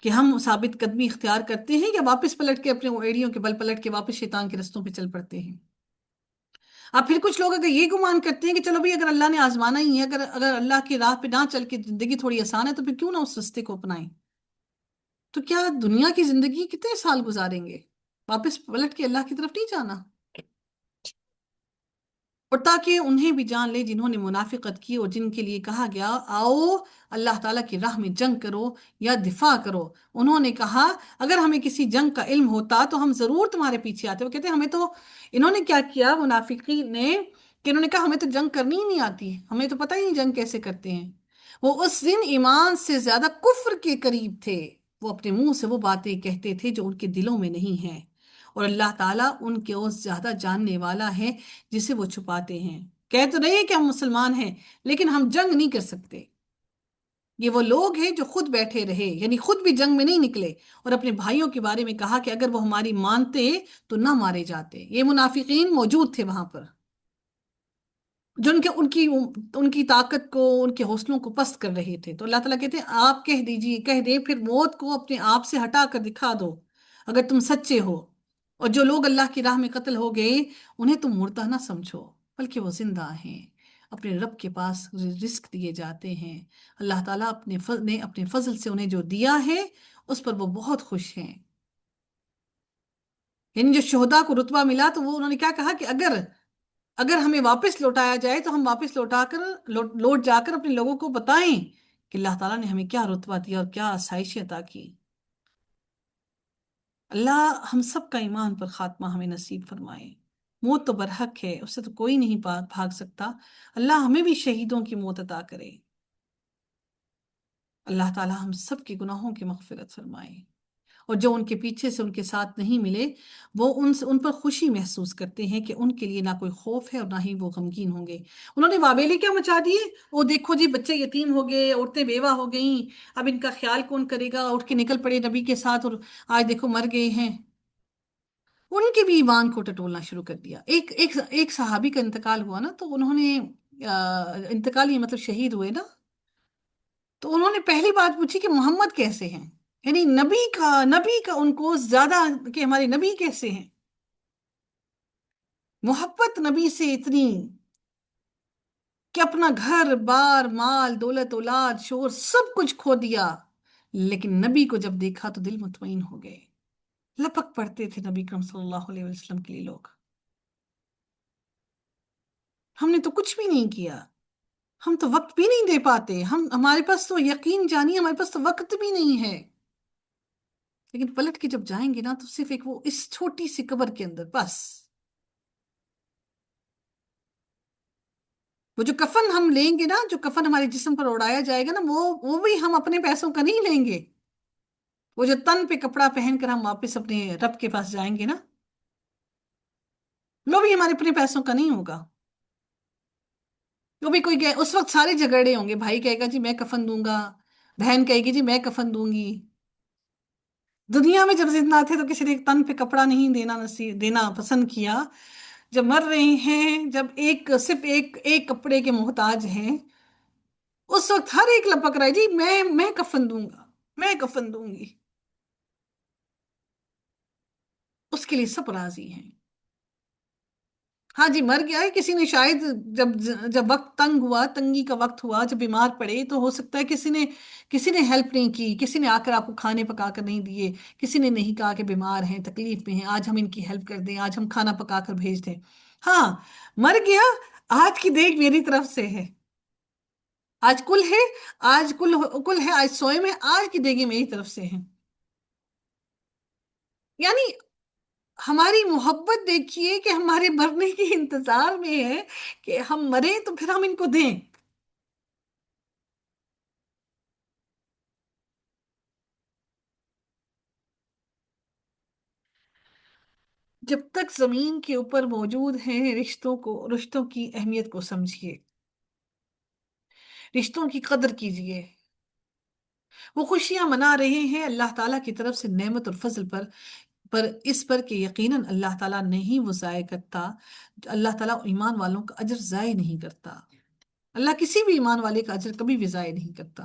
کہ ہم ثابت قدمی اختیار کرتے ہیں یا واپس پلٹ کے اپنے ایڑیوں کے بل پلٹ کے واپس شیطان کے رستوں پہ چل پڑتے ہیں۔ اب پھر کچھ لوگ اگر یہ گمان کرتے ہیں کہ چلو بھائی اگر اللہ نے آزمانا ہی ہے، اگر اللہ کی راہ پہ نہ چل کے زندگی تھوڑی آسان ہے، تو پھر کیوں نہ اس رستے کو اپنائیں؟ تو کیا دنیا کی زندگی کتنے سال گزاریں گے؟ واپس پلٹ کے اللہ کی طرف نہیں جانا؟ اور تاکہ انہیں بھی جان لے جنہوں نے منافقت کی اور جن کے لیے کہا گیا آؤ اللہ تعالیٰ کی راہ میں جنگ کرو یا دفاع کرو، انہوں نے کہا اگر ہمیں کسی جنگ کا علم ہوتا تو ہم ضرور تمہارے پیچھے آتے۔ وہ کہتے ہیں انہوں نے کیا کیا منافقین نے، کہ انہوں نے کہا ہمیں تو جنگ کرنی ہی نہیں آتی، ہمیں تو پتہ ہی نہیں جنگ کیسے کرتے ہیں۔ وہ اس دن ایمان سے زیادہ کفر کے قریب تھے، وہ اپنے منہ سے وہ باتیں کہتے تھے جو ان کے دلوں میں نہیں ہیں، اور اللہ تعالیٰ ان کے اور زیادہ جاننے والا ہے جسے وہ چھپاتے ہیں۔ کہہ تو رہے ہیں کہ ہم مسلمان ہیں لیکن ہم جنگ نہیں کر سکتے۔ یہ وہ لوگ ہیں جو خود بیٹھے رہے، یعنی خود بھی جنگ میں نہیں نکلے، اور اپنے بھائیوں کے بارے میں کہا کہ اگر وہ ہماری مانتے تو نہ مارے جاتے۔ یہ منافقین موجود تھے وہاں پر، جو ان کی طاقت کو، ان کے حوصلوں کو پست کر رہے تھے۔ تو اللہ تعالیٰ کہتے ہیں آپ کہہ دیں پھر موت کو اپنے آپ سے ہٹا کر دکھا دو اگر تم سچے ہو۔ اور جو لوگ اللہ کی راہ میں قتل ہو گئے انہیں تم مردہ نہ سمجھو، بلکہ وہ زندہ ہیں، اپنے رب کے پاس رزق دیے جاتے ہیں۔ اللہ تعالیٰ نے اپنے فضل سے انہیں جو دیا ہے اس پر وہ بہت خوش ہیں۔ یعنی جو شہداء کو رتبہ ملا تو وہ انہوں نے کیا کہا کہ اگر ہمیں واپس لوٹایا جائے تو ہم واپس لوٹ جا کر اپنے لوگوں کو بتائیں کہ اللہ تعالیٰ نے ہمیں کیا رتبہ دیا اور کیا آسائشیں عطا کی۔ اللہ ہم سب کا ایمان پر خاتمہ ہمیں نصیب فرمائے۔ موت تو برحق ہے، اس سے تو کوئی نہیں بھاگ سکتا۔ اللہ ہمیں بھی شہیدوں کی موت عطا کرے۔ اللہ تعالی ہم سب کے گناہوں کی مغفرت فرمائے، اور جو ان کے پیچھے سے ان کے ساتھ نہیں ملے وہ ان پر خوشی محسوس کرتے ہیں کہ ان کے لیے نہ کوئی خوف ہے اور نہ ہی وہ غمگین ہوں گے۔ انہوں نے واویلے کیا مچا دیے، وہ دیکھو جی بچے یتیم ہو گئے، عورتیں بیوہ ہو گئیں، اب ان کا خیال کون کرے گا، اٹھ کے نکل پڑے نبی کے ساتھ اور آج دیکھو مر گئے ہیں۔ ان کے بھی ایمان کو ٹٹولنا شروع کر دیا۔ ایک صحابی کا انتقال ہوا نا، تو انہوں نے انتقال ہی مطلب شہید ہوئے نا، تو انہوں نے پہلی بات پوچھی کہ محمد کیسے ہیں، یعنی نبی کا ان کو زیادہ کہ ہمارے نبی کیسے ہیں، محبت نبی سے اتنی کہ اپنا گھر بار مال دولت اولاد شور سب کچھ کھو دیا، لیکن نبی کو جب دیکھا تو دل مطمئن ہو گئے۔ لپک پڑتے تھے نبی کرم صلی اللہ علیہ وسلم کے لیے لوگ۔ ہم نے تو کچھ بھی نہیں کیا، ہم تو وقت بھی نہیں دے پاتے، ہمارے پاس تو یقین جانی ہمارے پاس تو وقت بھی نہیں ہے، لیکن پلٹ کے جب جائیں گے نا تو صرف ایک وہ اس چھوٹی سی قبر کے اندر بس، وہ جو کفن ہم لیں گے نا، جو کفن ہمارے جسم پر اڑایا جائے گا نا، وہ بھی ہم اپنے پیسوں کا نہیں لیں گے۔ وہ جو تن پہ کپڑا پہن کر ہم واپس اپنے رب کے پاس جائیں گے نا، وہ بھی ہمارے اپنے پیسوں کا نہیں ہوگا۔ وہ بھی اس وقت سارے جھگڑے ہوں گے، بھائی کہے گا جی میں کفن دوں گا، بہن کہے گی جی میں کفن دوں گی۔ دنیا میں جب زندہ تھے تو کسی نے ایک تن پہ کپڑا نہیں دینا پسند کیا، جب مر رہے ہیں، جب صرف ایک کپڑے کے محتاج ہیں، اس وقت ہر ایک لپک رہا ہے جی میں کفن دوں گا، میں کفن دوں گی، اس کے لیے سب راضی ہیں۔ ہاں جی مر گیا ہے کسی نے شاید، جب وقت تنگ ہوا، تنگی کا وقت ہوا، جب بیمار پڑے تو ہو سکتا ہے کسی نے ہیلپ نہیں کی، کسی نے آ کر آپ کو کھانے پکا کر نہیں دیے، کسی نے نہیں کہا کہ بیمار ہیں تکلیف میں ہیں آج ہم ان کی ہیلپ کر دیں، آج ہم کھانا پکا کر بھیج دیں۔ ہاں مر گیا، آج کی دیگ میری طرف سے ہے، آج کل ہے، کل ہے آج سوئے میں، آج کی دیگیں میری طرف سے ہیں۔ یعنی ہماری محبت دیکھیے کہ ہمارے مرنے کے انتظار میں ہے کہ ہم مریں تو پھر ہم ان کو دیں۔ جب تک زمین کے اوپر موجود ہیں رشتوں کی اہمیت کو سمجھیے، رشتوں کی قدر کیجیے۔ وہ خوشیاں منا رہے ہیں اللہ تعالیٰ کی طرف سے نعمت اور فضل اس پر کہ یقیناً اللہ تعالیٰ نہیں وہ ضائع کرتا، اللہ تعالیٰ ایمان والوں کا اجر ضائع نہیں کرتا، اللہ کسی بھی ایمان والے کا اجر کبھی بھی ضائع نہیں کرتا۔